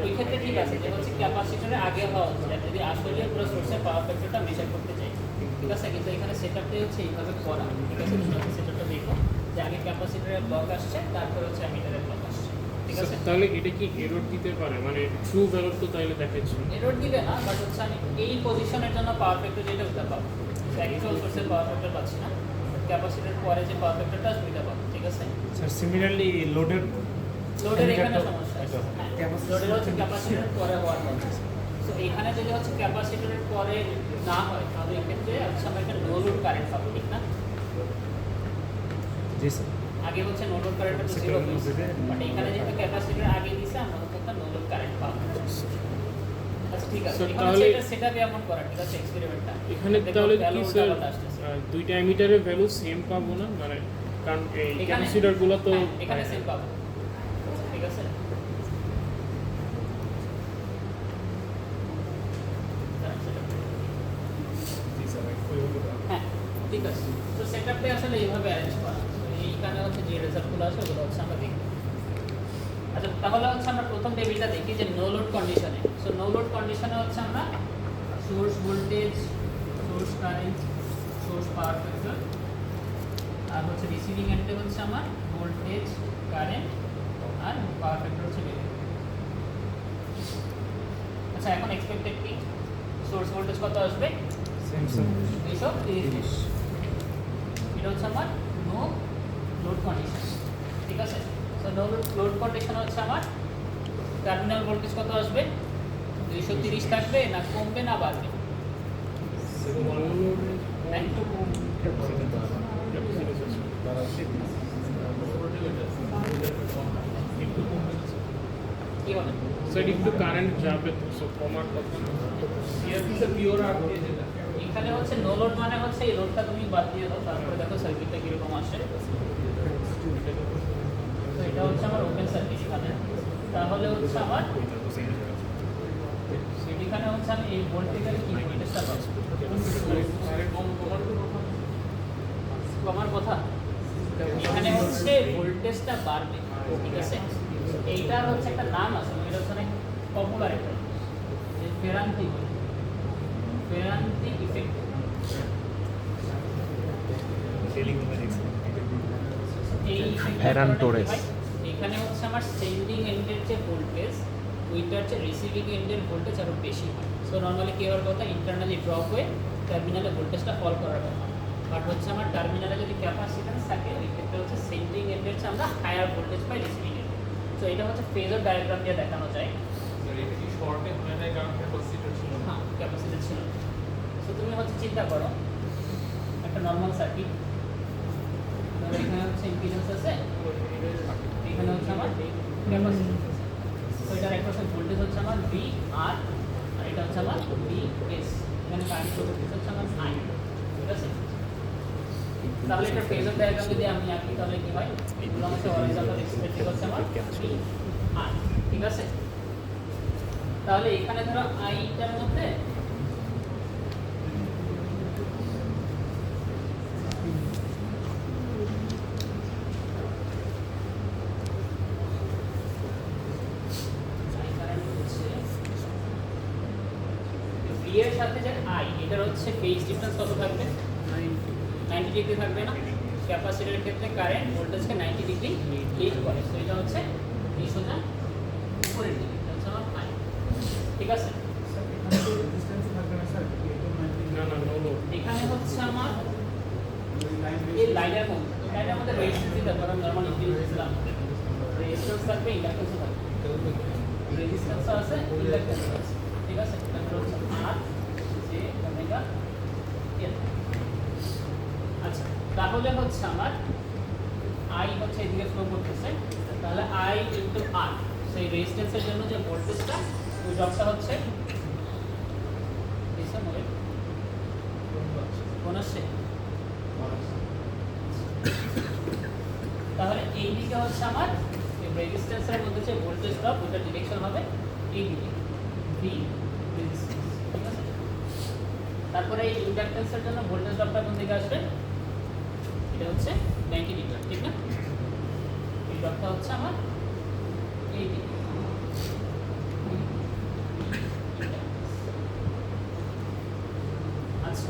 ওই ক্ষেত্রে ঠিক আছে, যে হচ্ছে ক্যাপাসিটারে আগে হওয়া উচিত যদি আসলে পুরো সোর্সের পাওয়ার ফ্যাক্টরটা মেজার করতে চাই, ঠিক আছে। কিন্তু এখানে সেটআপটাই হচ্ছে এইভাবে করা, ঠিক আছে। সেটআপটা দেখো যে আগে ক্যাপাসিটারের ব্লক আসছে, তারপর হচ্ছে অ্যামিটারের ব্লক আসছে, ঠিক আছে। তাহলে এটা কি এরর দিতে পারে, মানে ট্রু ভ্যালু তো তাহলে দেখাচ্ছে। এরর দিবে না, বাট হচ্ছে আমি এই পজিশনের জন্য পাওয়ার ফ্যাক্টর যেটা ওটা পাবো। অ্যাকচুয়াল সোর্সের পাওয়ার ফ্যাক্টর পাচ্ছি না, ক্যাপাসিটার পরে যে পাওয়ার ফ্যাক্টরটা আসবে ওইটা পাবো, ঠিক আছে। স্যার সিমিলারলি লোডের এখানে সমস্যা আছে, হ্যাঁ লোডের হচ্ছে ক্যাপাসিটার পরে হওয়ার কথা। তো এখানে যদি হচ্ছে ক্যাপাসিটারের পরে না হয় তাহলে এক্ষেত্রে হচ্ছে আমরা একটা নো লোড কারেন্ট পাবো, ঠিক না। জি স্যার। আগে হচ্ছে নো লোড কারেন্টটা তো 0 হয়েছে, বাট এখানে যেহেতু ক্যাপাসিটার আগে দিছে আমরা হচ্ছে একটা নো লোড কারেন্ট পাবো। আচ্ছা ঠিক আছে, এখানে তাহলে এটা সেটআপে এমন করা, ঠিক আছে, এক্সপেরিমেন্টটা। এখানে তাহলে কি স্যার দুইটা অ্যামিটারের ভ্যালু সেম পাবো না, মানে কারণ এই ক্যাপাসিটরগুলো তো এখানে সেম পাবো, ঠিক আছে। হ্যাঁ ঠিক আছে, তো সেটআপটা আসলে এইভাবে অ্যারেঞ্জ করা। তো এইখানে হচ্ছে যে রেজাল্টগুলো আছে ওগুলো হচ্ছে আমরা দেখব। আচ্ছা তাহলে হচ্ছে আমরা প্রথম টেবিলটা দেখি যে নো লোড কন্ডিশনে। সো নো লোড কন্ডিশনে হচ্ছে আমরা source voltage, source current, source power factor, আর হচ্ছে রিসিভিং এন্ডে হচ্ছে আমার ভোল্টেজ, কারেন্ট আর পাওয়ার ফ্যাক্টর হচ্ছে বের। আচ্ছা এখন এক্সপেক্টেড কি সোর্স ভোল্টেজ কত আসবে? Same sir. 230। এটা হচ্ছে আমার নো লোড কন্ডিশন, ঠিক আছে। সো নো লোড কন্ডিশন হচ্ছে আমার টার্মিনাল ভোল্টেজ কত আসবে? 230 থাকবে, না কমবে না বাড়বে? কি হবে? স্যার একটু কারেন্ট যাবে তো, সো কমার কথা না। এখানে হচ্ছে নো লোড মানে হচ্ছে এই লোডটা তুমি বাদ দিয়ে দাও, তারপরে দেখো সার্কিটটা কিরকম আসে। তো এটা হচ্ছে আমার ওপেন সার্কিট এখানে, তাহলে হচ্ছে আমার এখানে হচ্ছে আমি এই ভোল্টেজের কি ভোল্টেজটা পাবো? কমার কথা, এখানে হচ্ছে ভোল্টেজটা বাড়বে, ঠিক আছে। এইটার হচ্ছে একটা নাম আছে, এটা হচ্ছে অনেক পপুলার একটা, যে ফেরান্তি ইফেক্ট। এই ফেরান টোরেস। এখানে হচ্ছে আমার সেন্ডিং এন্ডের যে ভোল্টেজ ওইটার যে রিসিভিং এন্ডের ভোল্টেজ আরও বেশি হয়। সো নর্মালি কী হওয়ার কথা, ইন্টারনালি ড্রপ হয়ে টার্মিনালে ভোল্টেজটা ফল করার কথা। বাট হচ্ছে আমার টার্মিনালে যদি ক্যাপাসিট্যান্স থাকে ওই ক্ষেত্রে হচ্ছে সেন্ডিং এন্ডের চেয়ে আমরা হায়ার ভোল্টেজ পাই রিসিভিং এন্ডে। সো এটা হচ্ছে ফেজর ডায়াগ্রাম দিয়ে দেখানো যায়। হ্যাঁ ক্যাপাসিটর ছিল। সো তুমি হচ্ছে চিন্তা করো একটা নর্মাল সার্কিট, এখানে হচ্ছে ইম্পিডেন্স আছে, এখানে হচ্ছে আমার ক্যাপাসিট্যান্স আছে। তো এটার একটা ভোল্টেজ হচ্ছে আমার ভি আর এটা হচ্ছে আমার ভি এস। এখানে কারেন্ট ভোল্টেজ হচ্ছে আমার আই, ঠিক আছে। তাহলে এটা ফেজর ডায়াগ্রাম যদি আমি আঁকি তাহলে কি হয়, এগুলো হচ্ছে হরিজন্টাল এক্সপ্রেসিভ হচ্ছে আমার ভি আর, ঠিক আছে। তাহলে এখানে ধরো আইটার মধ্যে এর সাথে যে আই এটার হচ্ছে ফেজ ডিফারেন্স কত থাকবে? 90 ডিগ্রি থাকবে না। ক্যাপাসিটরের ক্ষেত্রে কারেন্ট ভোল্টেজকে 90 ডিগ্রি লিড করে। সো এটা হচ্ছে এই সোজা উপরের দিকে, এটা হচ্ছে আমার আই, ঠিক আছে। না না নো নো, এখানে হচ্ছে আমার এই লাইনের মধ্যে রেজিস্ট্যান্স দিতে পারে, নরমাল ইনডিউস দিলাম, রেজিস্ট্যান্স থাকবে, ইন্ডাক্ট্যান্সও থাকবে। রেজিস্ট্যান্স আছে, ইন্ডাক্ট্যান্স আছে, ঠিক আছে। তারপর হচ্ছে আর জে ওমেগা এল। আচ্ছা তাহলে হচ্ছে আমার আই হচ্ছে এদিকে ফ্লো করতেছে, তাহলে আই ইনটু আর, সেই রেজিস্ট্যান্সের জন্য যে ভোল্টেজটা ওই ড্রপটা হচ্ছে কোন আসছে দিকে হচ্ছে আমার এই রেজিস্ট্যান্সের মধ্যে যে ভোল্টেজ ড্রপ ওটার ডিরেকশন হবে এই দিকে ভি রেজিস্ট্যান্স, ঠিক আছে। তারপরে এই ইন্ডাকটেন্সের জন্য ভোল্টেজ ড্রপটা কোন দিকে আসবে, এটা হচ্ছে 90 ডিগ্রি, ঠিক না। এই ড্রপটা হচ্ছে আমার এই দিকে। আচ্ছা,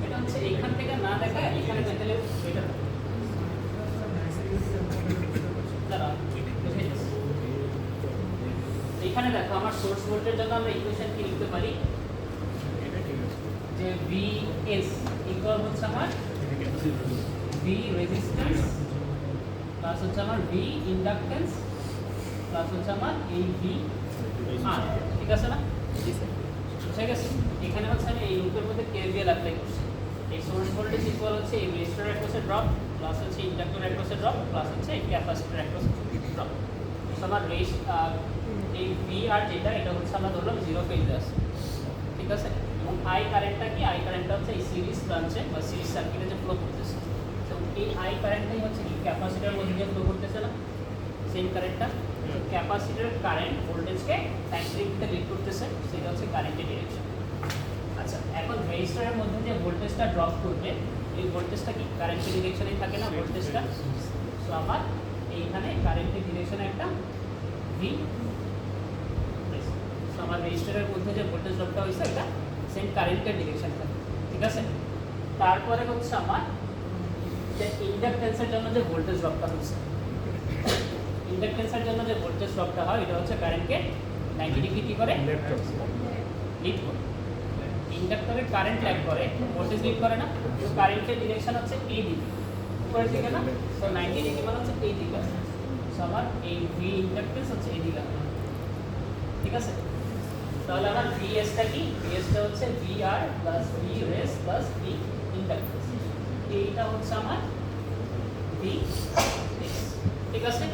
এটা হচ্ছে এইখান থেকে না দেখা এখানে দেখালে এটা দাঁড়াও, বুঝে গেছি। এইখানে দেখো আমার সোর্স ভোল্টের জন্য আমরা ইকুয়েশন কি লিখতে পারি, যে VS ইকুয়াল হচ্ছে আমার V রেজিস্ট্যান্স প্লাস হচ্ছে আমার V ইন্ডাকটেন্স প্লাস হচ্ছে আমার এই V R, ঠিক আছে না? বুঝে গেছে। এখানে হচ্ছে আমি এই লুপের মধ্যে KVL অ্যাপ্লাই করছি। এই সোর্স ভোল্টেজ ইকুয়াল হচ্ছে এই রেজিস্টর অ্যাক্রসে ড্রপ প্লাস হচ্ছে ইন্ডাক্টর অ্যাক্রসে ড্রপ প্লাস হচ্ছে এই ক্যাপাসিটর অ্যাক্রসে ড্রপ। আমার এই VR যেটা এটা হচ্ছে আমরা ধরলাম 0 ফেজে আছে, ঠিক আছে। এবং I কারেন্টটা কি, I কারেন্টটা হচ্ছে এই সিরিজ ব্রাঞ্চে বা সিরিজ সার্কিটে যে ফ্লো করতেছে। তো এই I কারেন্টটাই হচ্ছে কি ক্যাপাসিটরের মধ্যে দিয়ে ফ্লো করতেছে না, সেম কারেন্টটা। তো ক্যাপাসিটরের কারেন্ট ভোল্টেজকে 90 ডিগ্রিতে লিড করতেছে, সেটা হচ্ছে কারেন্টের ডিরেকশন। আচ্ছা, এখন রেজিস্টরের মধ্যে যে ভোল্টেজটা ড্রপ করবে এই ভোল্টেজটা কি কারেন্টের ডিরেকশনেই থাকে না ভোল্টেজটা। সো আমার এইখানে কারেন্টের ডিরেকশনে একটা V, সো আমার রেজিস্টরের মধ্যে যে ভোল্টেজ ড্রপটা হয়েছে এটা সেম কারেন্টের ডিরেকশন থাকে, ঠিক আছে। তারপরে হচ্ছে আমার যে ইন্ডাকটেন্সের জন্য যে ভোল্টেজ ড্রপটা হচ্ছে, ইন্ডাকটেন্সের জন্য যে ভোল্টেজ ড্রপটা হয় এটা হচ্ছে কারেন্টকে 90 ডিগ্রি কি করে লিড করে। ইন্ডাক্টরে কারেন্ট ল্যাগ করে, ভোল্টেজ লিড করে না। তো কারেন্টের ডিরেকশন হচ্ছে এই দিকে, উপরের দিকে না। তো 90 ডিগ্রি মানে হচ্ছে এই দিকে। সো আমার এই ভি ইন্ডাকটেন্স হচ্ছে এই দিকে, ঠিক আছে। তাহলে আমার ভিএসটা কি, ভিএসটা হচ্ছে VR plus V race plus V inductance, এইটা হচ্ছে আমার ভি, ঠিক আছে।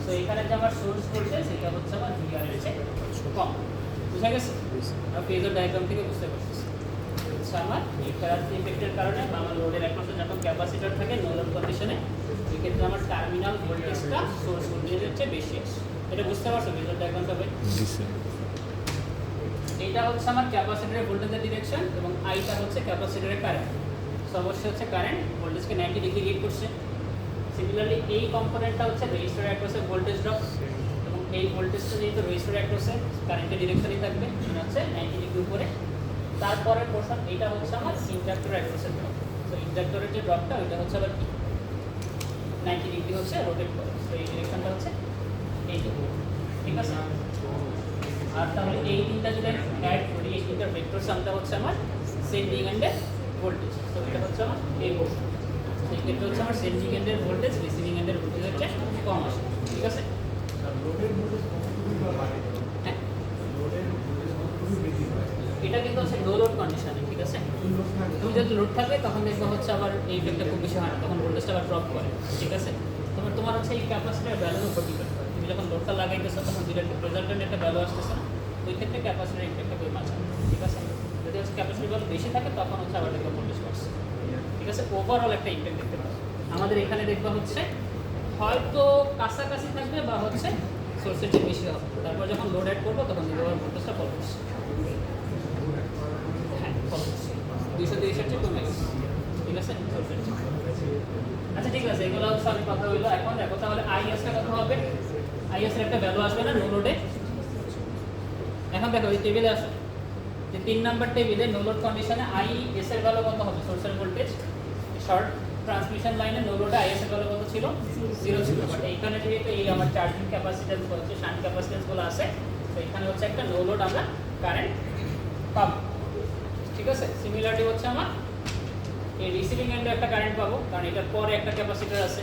তো এখানে যে আমার সোর্স ভোল্টেজ এটা হচ্ছে আমার ভিআর এর চেয়ে কম, বুঝা গেছে। আর ফেজর ডায়াগ্রাম থেকে বুঝতে পারছিস হচ্ছে আমার এই ফেরাসি ইফেক্টের কারণে বা আমার লোডের অ্যাক্রসে যখন ক্যাপাসিটর থাকে নো লোড কন্ডিশনে এই ক্ষেত্রে আমার টার্মিনাল ভোল্টেজটা সোর্স ভোল্টেজের চেয়ে বেশি আসে। এটা বুঝতে পারছো ফেজর ডায়াগ্রামটা ভাই? এইটা হচ্ছে আমার ক্যাপাসিটরের ভোল্টেজের ডিরেকশন এবং আইটা হচ্ছে ক্যাপাসিটরের কারেন্ট। সো অবশ্যই হচ্ছে কারেন্ট ভোল্টেজকে 90 ডিগ্রি লিড করছে। সিমিলারলি এই কম্পোনেন্টটা হচ্ছে রেজিস্টর অ্যাক্রসে ভোল্টেজ ড্রপ এবং এই ভোল্টেজটা যেহেতু রেজিস্টর অ্যাক্রসে কারেন্টের ডিরেকশনই থাকবে, সেটা হচ্ছে 90 ডিগ্রি উপরে। তারপরের পোর্শন এইটা হচ্ছে আমার ইন্ডাক্টর অ্যাক্রসের ড্রপ। তো ইন্ডাক্টরের যে ড্রপটা ওইটা হচ্ছে আবার কি 90 ডিগ্রি হচ্ছে রোটেট করে। তো এই ডিরেকশনটা হচ্ছে এই দিকে, ঠিক আছে। আর তাহলে এই তিনটা যদি অ্যাড করি এই তিনটার ভেক্টর সামটা হচ্ছে আমার সেন্ডিং এন্ডের ভোল্টেজ। তো এটা হচ্ছে আমার এই পোর্শন। এই ক্ষেত্রে হচ্ছে আমার সেন্ডিং এন্ডের ভোল্টেজ রিসিভিং এন্ডের ভোল্টেজের চেয়ে কম আসে, ঠিক আছে। এটা কিন্তু হচ্ছে নো লোড কন্ডিশনে, ঠিক আছে। তুমি যদি লোড থাকবে তখন দেখবে হচ্ছে আবার এই ইফেক্টটা খুব বেশি হয় না, তখন ভোল্টেজটা আবার ড্রপ করে, ঠিক আছে। তোমার হচ্ছে এই ক্যাপাসিটার ভ্যালুও ক্ষতি করে। তুমি যখন লোডটা লাগাইতেছো তখন রেজাল্টেন্ট একটা ভ্যালু আসতেছে না, ওই ক্ষেত্রে ক্যাপাসিটার ইফেক্টটা খুব মাঝে, ঠিক আছে। যদি হচ্ছে ক্যাপাসিটার ভ্যালু বেশি থাকে তখন হচ্ছে আবার দেখবে ভোল্টেজ বাড়ছে, ঠিক আছে। ওভারঅল একটা ইফেক্ট দেখতে পাবে। আমাদের এখানে দেখবা হচ্ছে হয়তো কাছাকাছি থাকবে বা হচ্ছে সোর্সের চেয়ে বেশি হবে। তারপর যখন লোড অ্যাড করবো তখন দেখবো ভোল্টেজটা ফল করছে, হ্যাঁ ফল করছে 230 চেয়ে কমে গেছে, ঠিক আছে সোর্সের চেয়ে। আচ্ছা ঠিক আছে, এগুলো হচ্ছে অনেক কথা হইলো। এখন দেখো তাহলে আইএসটা কত হবে, আইএস এর একটা ভ্যালু আসবে না নো লোডে। এখন দেখো এই টেবিলে আসো যে 3 নাম্বার টেবিলে নো লোড কন্ডিশনে আইএস এর ভ্যালু কত হবে, সোর্সের ভোল্টেজ শর্ট ট্রান্সমিশন লাইনে নো লোডে আইএস এর ভ্যালু কত ছিল, 0 ছিল। বাট এইখানে যেহেতু এই আমার চার্জিং ক্যাপাসিট্যান্স হচ্ছে শান্ট ক্যাপাসিট্যান্সগুলো আছে, তো এখানে হচ্ছে একটা নো লোড আমরা কারেন্ট পাবো, ঠিক আছে। সিমিলারলি হচ্ছে আমার এই রিসিভিং এন্ডে একটা কারেন্ট পাবো, কারণ এটার পরে একটা ক্যাপাসিটর আছে,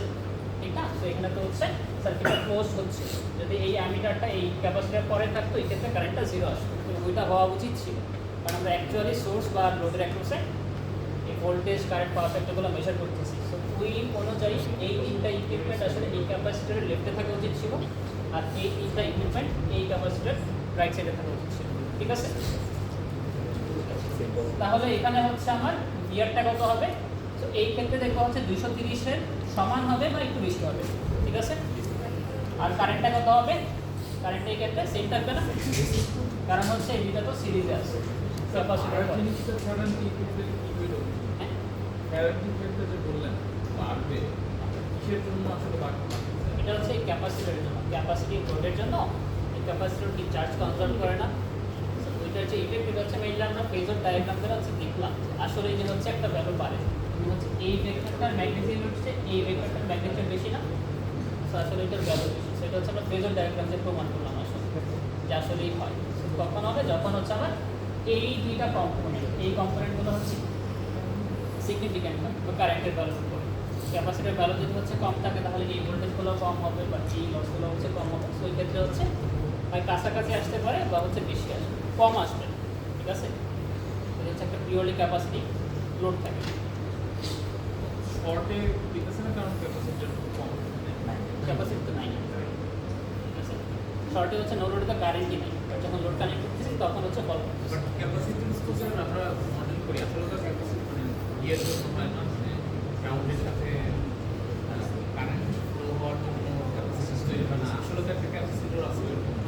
ঠিক না। তো এখানে তো হচ্ছে সার্কিটটা ক্লোজ হচ্ছে। যদি এই অ্যামিটারটা এই ক্যাপাসিটর পরে থাকতো এই ক্ষেত্রে কারেন্টটা 0 আসতো, কিন্তু ওইটা হওয়া উচিত ছিল, কারণ আমরা অ্যাকচুয়ালি সোর্স বা লোডের অ্যাক্রসে এই ভোল্টেজ কারেন্ট পাওয়ার ফ্যাক্টরগুলো মেজার করতেছি। সো ওই অনুযায়ী এই তিনটা ইকুইপমেন্ট আসলে এই ক্যাপাসিটরের লেফটে থাকা উচিত ছিল, আর এই তিনটা ইকুইপমেন্ট এই ক্যাপাসিটরের রাইট সাইডে থাকা উচিত ছিল, ঠিক আছে। তাহলে এখানে হচ্ছে আমার গিয়ারটা কত হবে, তো এই ক্ষেত্রে দেখা হচ্ছে 230-এর সমান হবে বা একটু বেশি হবে, ঠিক আছে। আর কারেন্টটা কত হবে? কারেন্ট এই ক্ষেত্রে সেম থাকবে না, কারণ হচ্ছে এই দুটো তো সিরিজে আছে ক্যাপাসিটর। জিনিসটা ছাড়ান কি করতে কি হইলো? গ্যারান্টি ক্ষেত্রে যে বললেন বাড়বে, কিসের জন্য আসলে বাড়বে? এটা হচ্ছে ক্যাপাসিটরের জন্য, ক্যাপাসিটি লোডের জন্য। এই ক্যাপাসিটর কি চার্জ কনজার্ভ করে না? So, ওইটার যে ইফেক্ট, এটা হচ্ছে মেইনলি আমরা ফেজর ডায়াগ্রাম দ্বারা হচ্ছে দেখলাম আসলে এই যে হচ্ছে একটা ভ্যালু বাড়ে, কিন্তু হচ্ছে এই ভেক্টরটার ম্যাগনিটিউড হচ্ছে এই ভেক্টরটার ম্যাগনিটিউড বেশি না, সো আসলে এটার ভ্যালু বেশি। সেটা হচ্ছে আমরা ফেজর ডায়াগ্রাম দিয়ে প্রমাণ করলাম আসলে যে আসলেই হয়। So, কখন হবে? যখন হচ্ছে আমার এই দুইটা কম্পোনেন্ট, এই কম্পোনেন্টগুলো হচ্ছে সিগনিফিক্যান্ট হয় বা কারেন্টের ভ্যালুর উপর। ক্যাপাসিটির ভ্যালু যদি হচ্ছে কম থাকে তাহলে এই ভোল্টেজগুলো কম হবে বা এই লসগুলো হচ্ছে কম হবে। সেই ক্ষেত্রে হচ্ছে হয় কাছাকাছি আসতে পারে বা হচ্ছে বেশি আসবে, কম আসবে, ঠিক আছে। এটা হচ্ছে একটা পিওরলি ক্যাপাসিটি লোড থাকে। শর্টে দিতেছে না কারণ ক্যাপাসিটার কম। ক্যাপাসিটি তো নাই, ঠিক আছে। শর্টে হচ্ছে নো লোডে তো কারেন্টই নেই, আর যখন লোড কানেক্ট করতেছি তখন হচ্ছে বল। বাট ক্যাপাসিটেন্স তো স্যার আমরা মডেল করি আসলে তো ক্যাপাসিটি মানে ইয়ের জন্য হয় না, মানে গ্রাউন্ডের সাথে কারেন্ট ফ্লো হওয়ার জন্য ক্যাপাসিটেন্স তৈরি হয় না। আসলে তো একটা ক্যাপাসিটর আছে এরকম না।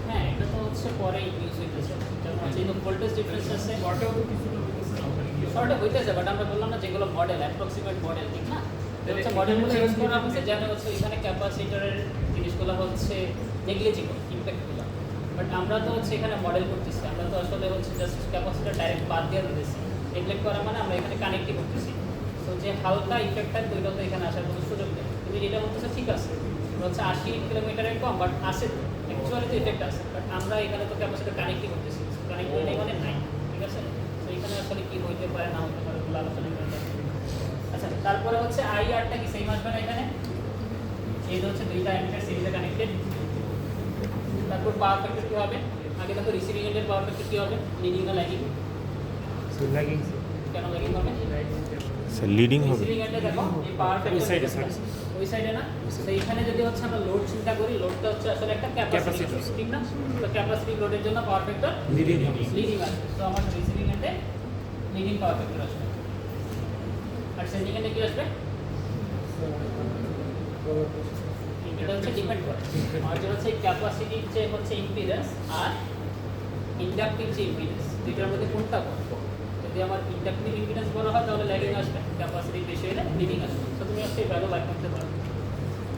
হ্যাঁ, এটা তো হচ্ছে পরে ইউজ হইতেছে, যেমন হচ্ছে এই ভোল্টেজ ডিফারেন্স আছে। শর্টেও তো কিছুটা দিতেছে না, ওখানে গিয়ে শর্টে হইতেছে, বাট আমরা বললাম না যেগুলো মডেল, অ্যাপ্রক্সিমেট মডেল, ঠিক না? তো হচ্ছে মডেলগুলো ইউজ করা হচ্ছে যেন হচ্ছে এখানে ক্যাপাসিটরের জিনিসগুলো হচ্ছে নেগলিজিবল ইম্প্যাক্টগুলো। বাট আমরা তো হচ্ছে এখানে মডেল করতেছি, আমরা তো আসলে হচ্ছে জাস্ট ক্যাপাসিটর ডাইরেক্ট বাদ দিয়ে দিতেছি। নেগলেক্ট করা মানে আমরা এখানে কানেক্টই করতেছি। তো যে হালকা ইফেক্ট থাকবে ওইটা তো এখানে আসার কোনো সুযোগ নেই। কিন্তু এটা বলতেছে ঠিক আছে, হচ্ছে 80 কিলোমিটারের কম, বাট আসে তো অ্যাকচুয়ালি তো ইফেক্ট আছে, বাট আমরা এখানে তো ক্যাপাসিটর কানেক্টই করতেছি, কানেক্ট করে নেই মানে নাই, ঠিক আছে। তো এখানে আসলে কি হইতে পারে না হতে পারে ওগুলো আলোচনা করা যাবে। আচ্ছা, তারপরে হচ্ছে আইআরটা কি সেম আসবে না এখানে? এই হচ্ছে দুইটা অ্যামিটার সিরিজে কানেক্টেড। তারপর পাওয়ার ফ্যাক্টর কি হবে? আগে দেখো রিসিভিং এন্ডের পাওয়ার ফ্যাক্টর কি হবে? লিডিং না ল্যাগিং? সো ল্যাগিং কেন ল্যাগিং হবে? স্যার লিডিং হবে। রিসিভিং এন্ডে দেখো এই পাওয়ার ফ্যাক্টর ওই side এ, side ওই সাইডে না। তো এইখানে যদি হচ্ছে আমরা লোড চিন্তা করি, লোডটা হচ্ছে আসলে একটা ক্যাপাসিটি, Capacity। ঠিক না? তো ক্যাপাসিটি লোডের জন্য পাওয়ার ফ্যাক্টর লিডিং হবে। লিডিং আসবে। তো আমার রিসিভিং এন্ডে লিডিং পাওয়ার ফ্যাক্টর আসবে, আর সেন্ডিং এন্ডে কি আসবে? এটা হচ্ছে ডিপেন্ড করে আর যে হচ্ছে ক্যাপাসিটির যে হচ্ছে ইম্পিডেন্স আর ইন্ডাকটিভ যে ইম্পিডেন্স, দুইটার মধ্যে কোনটা কম? যদি আমার ইন্ডাকটিভ ইম্পিডেন্স বলা হয় তাহলে ল্যাগিং আসবে, ক্যাপাসিটি বেশি হলে লিডিং আসবে। তো তুমি হচ্ছে এই ভ্যালু বাই করতে পারো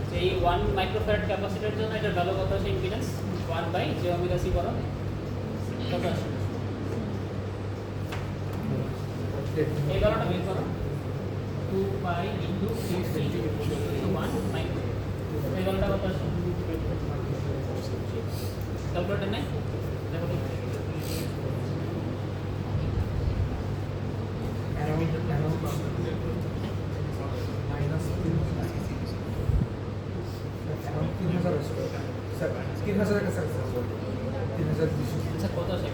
যে এই 1 মাইক্রোফ্যারাড ক্যাপাসিটির জন্য এটার ভ্যালু কত আছে? ইম্পিডেন্স 1/j⍵c করো কত আসবে? এই ভ্যালুটা বের করো, 2π × 1 মাইক্রো। এই ভ্যালুটা কত আসবে? ক্যালকুলেটর নেই? দেখো তো। আচ্ছা, কত আসে?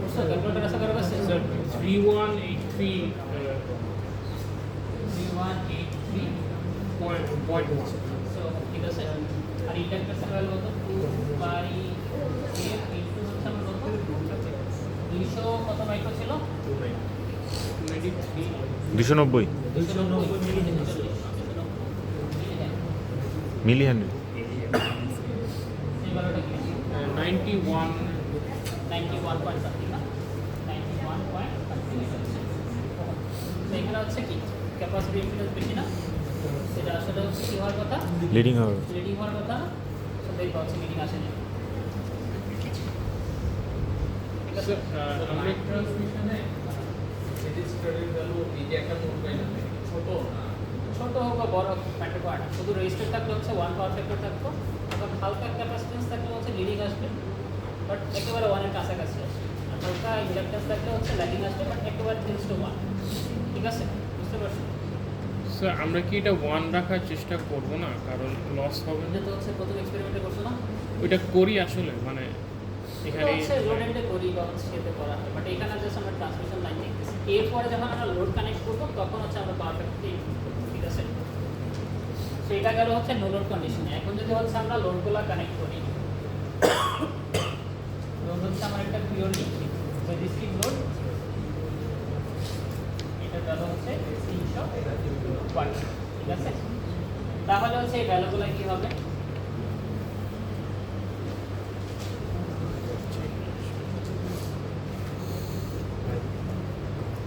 100 ক্যালকুলেটর আছে কারো কাছে? স্যার 3183 3183.1। সো ঠিক আছে। আর ইন্ডাক্টরসের ভ্যালু কত? 2π f ইনটু হচ্ছে আমার কত? 200 কত মাইক্রো ছিল? 290 মিলি হেনরি। এই ভ্যালুটা কি? 91 91 পয়েন্ট সামথিং না? 91 পয়েন্ট সামথিং এটা হচ্ছে। তো এখানে হচ্ছে কি ক্যাপাসিটি ইম্পিডেন্স বেশি না? সেটা আসলে হচ্ছে কি হওয়ার কথা? লিডিং হবে। লিডিং হওয়ার কথা না? তো দেখো হচ্ছে লিডিং আসেনি, ঠিক আছে। আমরা ট্রান্সমিশনে রেজিস্টারের ভ্যালু এই যে একটা নোট পাই না, ছোট না ছোট হোক বা বড় হোক ম্যাটার করে না, শুধু রেজিস্টার থাকলে হচ্ছে 1 পাওয়ার ফ্যাক্টর থাকতো, এবং হালকা ক্যাপাসিটেন্স থাকলে হচ্ছে লিডিং আসবে, বাট একেবারে 1 এর কাছাকাছি আসবে। আর হালকা ইন্ডাক্টেন্স থাকলে হচ্ছে ল্যাগিং আসবে, বাট একেবারে 3:1, ঠিক আছে? বুঝতে পারছো? স্যার আমরা কি এটা 1 রাখার চেষ্টা করব না, কারণ লস হবে না? এটা তো হচ্ছে প্রথম এক্সপেরিমেন্টে করছো না? ওইটা করি আসলে, মানে এটা এখানে হচ্ছে লোড এন্ডে করি বা হচ্ছে এতে করা হয়, বাট এখানে জাস্ট আমরা ট্রান্সমিশন লাইন দেখতেছি। এরপরে যখন আমরা লোড কানেক্ট করবো তখন হচ্ছে আমরা পাওয়ার ফ্যাক্টরটি, ঠিক আছে? তো এটা গেল হচ্ছে নো লোড কন্ডিশনে। এখন যদি হচ্ছে আমরা লোডগুলো কানেক্ট করি, লোড হচ্ছে আমার একটা পিওরলি রেজিস্টিভ লোড এটার ভ্যালু হচ্ছে 300 ঠিক আছে। তাহলে হচ্ছে এই ভ্যালুগুলো কি হবে,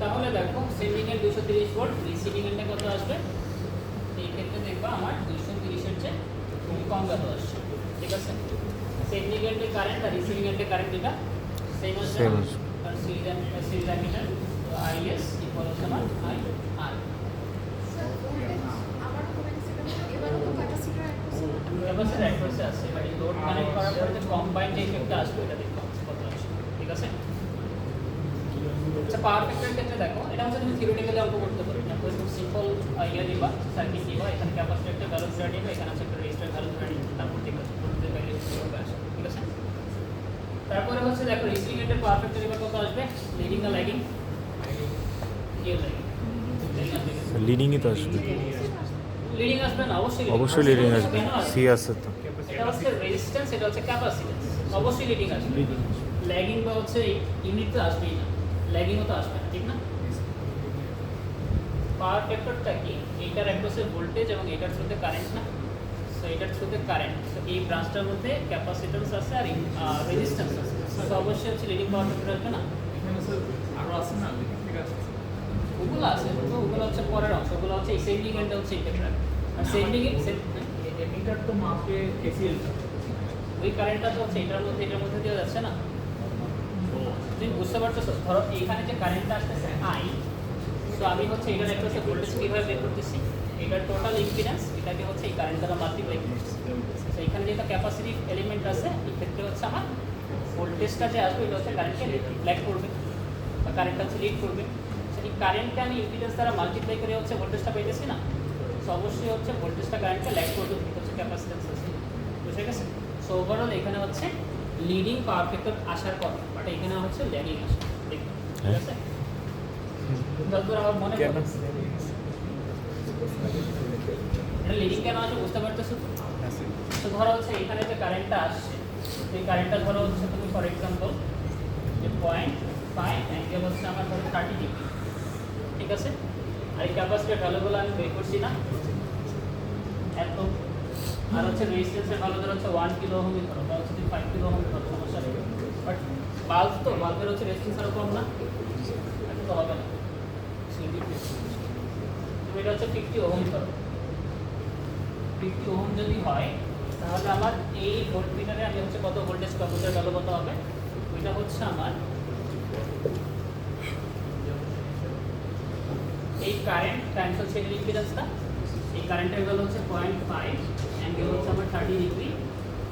তাহলে দেখো সেন্ডিং এর 230 ভোল্ট, রিসিভিং এন্ডে কত আসবে, এই ক্ষেত্রে দেখবা আমার 230 এর চেয়ে খুবই কম ভ্যালু আসছে, ঠিক আছে। সেন্ডিং এন্ডে কারেন্ট আর রিসিভিং এন্ডে কারেন্ট এটা সেম আসবে, Same আসবে। আর সিরিজ অ্যামিটার আইএস ইকুয়াল হচ্ছে আমার আই আর ক্যাপাসিটর এক পাশে আছে, এবার এই লোড কানেক্ট করার পরে যে কম্বাইন্ড যে ইফেক্টটা আসবে এটা দেখো কত আসবে, ঠিক আছে। আচ্ছা পাওয়ার ফ্যাক্টরের ক্ষেত্রে দেখো এটা হচ্ছে তুমি থিওরিটিক্যালি অঙ্ক করতে পারো, না খুব সিম্পল ইয়ে দিবা, সার্কিট দিবা, এখানে ক্যাপাসিটর একটা ভ্যালু ধরে নিবা, এখানে আছে একটা রেজিস্টর ভ্যালু ধরে নিবা, তারপর ঠিক আছে ভোল্টেজ ভ্যালু কিভাবে আসে, ঠিক আছে। তারপরে হচ্ছে দেখো রিসিভিং এন্ডের পাওয়ার ফ্যাক্টর এবার কত আসবে, লিডিং না ল্যাগিং, কি ল্যাগিং, লিডিংই তো আসবে, লিডিং আসবে না, অবশ্যই অবশ্যই লিডিং আসবে, কেন আসবে? সি আছে তো। এটা হচ্ছে রেজিস্ট্যান্স, এটা হচ্ছে ক্যাপাসিট্যান্স, অবশ্যই লিডিং আসবে। ল্যাগিং বা হচ্ছে ইউনিট তো আসবেই না, ল্যাগিংও তো আসবে না, ঠিক না। পাওয়ার ফ্যাক্টরটা কি, এইটার অ্যাক্রসে ভোল্টেজ এবং এটার থ্রুতে কারেন্ট না, সো এটার থ্রুতে কারেন্ট, সো এই ব্রাঞ্চটার মধ্যে ক্যাপাসিট্যান্স আছে আর রেজিস্ট্যান্স আছে, সো অবশ্যই হচ্ছে লিডিং পাওয়ার ফ্যাক্টর আসবে না। এখানে স্যার আরও আছে না, দেখি ঠিক আছে ওগুলো আছে, তো ওগুলো হচ্ছে পরের অংশ, ওগুলো হচ্ছে এই সেন্ডিং এন্ডটা হচ্ছে ইন্টারপ্রেট, আর সেন্ডিং এমিটার তো মাপে এসিএল ওই কারেন্টটা তো হচ্ছে এটার মধ্যে দিয়ে যাচ্ছে না, তুমি বুঝতে পারতেছো। ধরো এইখানে যে কারেন্টটা আসতেছে আই, তো আমি হচ্ছে এটার একটা ভোল্টেজ কীভাবে বের করতেছি, এটার টোটাল ইম্পিডেন্স এটাকে হচ্ছে এই কারেন্ট দ্বারা মাল্টিপ্লাই করতেছি, তো এখানে যেটা ক্যাপাসিটিভ এলিমেন্ট আছে এই ক্ষেত্রে হচ্ছে আমার ভোল্টেজটা যে আসবে এটা হচ্ছে কারেন্টকে ল্যাগ করবে বা কারেন্টটা হচ্ছে লিড করবে, এই কারেন্টকে আমি ইম্পিডেন্স দ্বারা মাল্টিপ্লাই করে হচ্ছে ভোল্টেজটা পেয়েছি না, সো অবশ্যই হচ্ছে ভোল্টেজটা কারেন্টকে ল্যাগ করবে, এটা হচ্ছে ক্যাপাসিটেন্স আছে, বুঝে গেছে। সো ওভারঅল এখানে হচ্ছে লিডিং পাওয়ার ফ্যাক্টর আসার কথা, বাট এখানে হচ্ছে ল্যাগিং আসে, ঠিক আছে। যতদূর আমার মনে পড়ে এটা লিডিং কেন আসে বুঝতে পারতেছো তো। তো ধরো হচ্ছে এখানে যে কারেন্টটা আসছে, এই কারেন্টটা ধরো হচ্ছে তুমি ফর এক্সাম্পল যে 0.5 অ্যাঙ্গেল হচ্ছে আমার ধরো 30 ডিগ্রি, ঠিক আছে। আর এই ক্যাপাসিটির ভ্যালুগুলো আমি বের করছি না এত, আর হচ্ছে রেজিস্ট্যান্সের ভ্যালু ধরো হচ্ছে 1 কিলো ওহমই ধরো বা হচ্ছে 5 কিলো ওহম ধরো, সমস্যা নেই, বাট বাল্ব তো বাল্বের হচ্ছে রেজিস্ট্যান্স আরও কম না, এত তো হবে না, তুমি এটা হচ্ছে 50 ওহম ধরো, 50 ওহম যদি হয় তাহলে আমার এই ভোল্টমিটারে আমি হচ্ছে কত ভোল্টেজ পাবো, ওটার ভ্যালু কত হবে, ওইটা হচ্ছে আমার এই কারেন্ট টাইমস হচ্ছে এর ইম্পিডেন্সটা, এই কারেন্টের ভ্যালু হচ্ছে 0.5 অ্যাঙ্গেল হচ্ছে আমার 30 ডিগ্রি,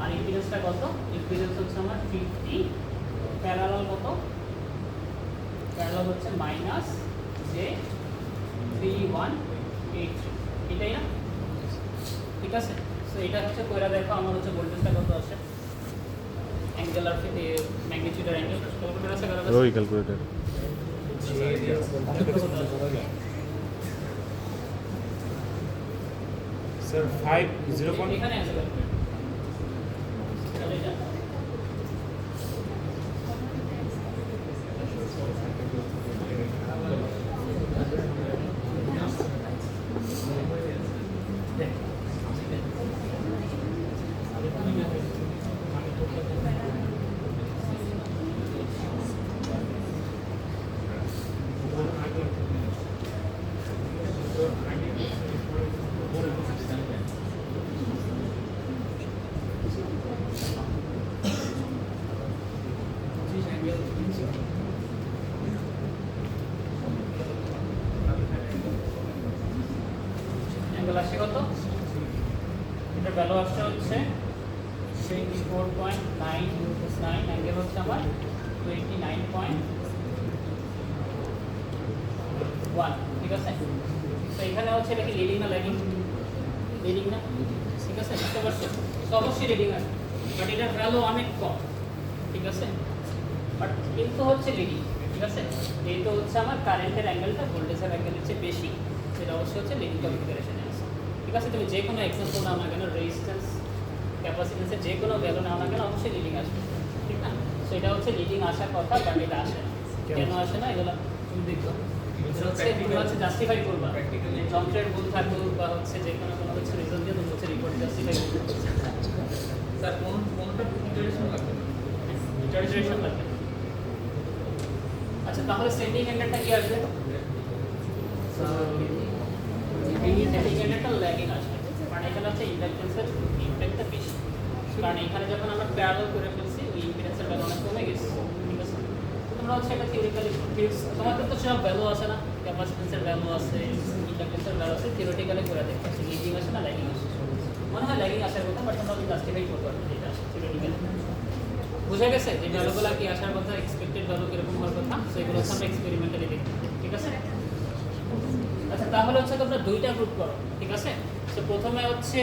আর ইম্পিডেন্সটা কত, ইম্পিডেন্স হচ্ছে আমার 50 প্যারালাল কত, প্যারালাল হচ্ছে -j3183, এটাই না, ঠিক আছে। সো এটা হচ্ছে কইরা দেখো আমার হচ্ছে ভোল্টেজটা কত আসে, অ্যাঙ্গেল আর ম্যাগনিটিউড আর অ্যাঙ্গেল ক্যালকুলেটর আছে কারো কাছে? ওই ক্যালকুলেটর স্যার 5 এখানে আছে calculator। তাহলে এটা অ্যাঙ্গেল আসছে কত, এটার ভ্যালু আসছে হচ্ছে 24.9 অ্যাঙ্গেল হচ্ছে আমার 29.1, ঠিক আছে। তো এখানে হচ্ছে এটা কি লিডিং না ল্যাগিং, লিডিং না, ঠিক আছে, বুঝতে পারছো। তো অবশ্যই লিডিং আছে, বাট এটার ভ্যালু অনেক কম, ঠিক আছে, বাট কিন্তু হচ্ছে লিডিং, ঠিক আছে। যেহেতু হচ্ছে আমার কারেন্টের অ্যাঙ্গেলটা ভোল্টেজের অ্যাঙ্গেলের চেয়ে বেশি, সেটা অবশ্যই হচ্ছে লিডিং কনফিগারেশনে আছে, ঠিক আছে। তুমি যে কোনো এক্সাম্পল নাও না কেন, রেজিস্ট্যান্স ক্যাপাসিটেন্সের যে কোনো ভ্যালু নাও না কেন, অবশ্যই লিডিং আসবে, ঠিক না। সো এটা হচ্ছে লিডিং আসার কথা, বাট এটা আসে না। কেন আসে না এগুলো তুমি দেখো তুমি হচ্ছে জাস্টিফাই করবা Practically- যন্ত্রের ভুল থাকুক বা হচ্ছে যে কোনো হচ্ছে রিজন দিয়ে তুমি হচ্ছে রিপোর্ট জাস্টিফাই করতে স্যার কোনটা ইন্টারেস্ট লাগবে না ডিটারমিনেশন লাগবে। আচ্ছা তাহলে সেন্ডিং এন্ডারটা কি আসবে? সেন্ডিং এন্ডারটা ল্যাগিং আসবে, কারণ এখানে হচ্ছে ইন্ডাকটেন্সের ইমপ্যাক্টটা বেশি, কারণ এখানে যখন আমরা প্যারালাল করে ফেলছি ওই ইম্পিডেন্সের ভ্যালু অনেক কমে গেছে, ঠিক আছে? তোমরা হচ্ছে এটা থিওরিক্যালি তোমাদের তো সব ভ্যালু আছে না, ক্যাপাসিটেন্সের ভ্যালু আছে, ইন্ডাকটেন্সের ভ্যালু আছে, থিওরিটিক্যালি করে দেখতে আছে লিডিং আসে না ল্যাগিং আসে, মনে হয় ল্যাগিং আসার কথা, বাট তোমরা জাস্টিফাই করতে পারবে এটা আসে থিওরিটিক্যালি। বুঝা গেছে যে ভ্যালুগুলো কি আসার কথা, এক্সপেক্টেড ভ্যালু কিরকম হওয়ার কথা, সেগুলো হচ্ছে আমরা এক্সপেরিমেন্টালি দেখতে পারি, ঠিক আছে? আচ্ছা তাহলে হচ্ছে তোমরা দুইটা গ্রুপ করো, ঠিক আছে? তো প্রথমে হচ্ছে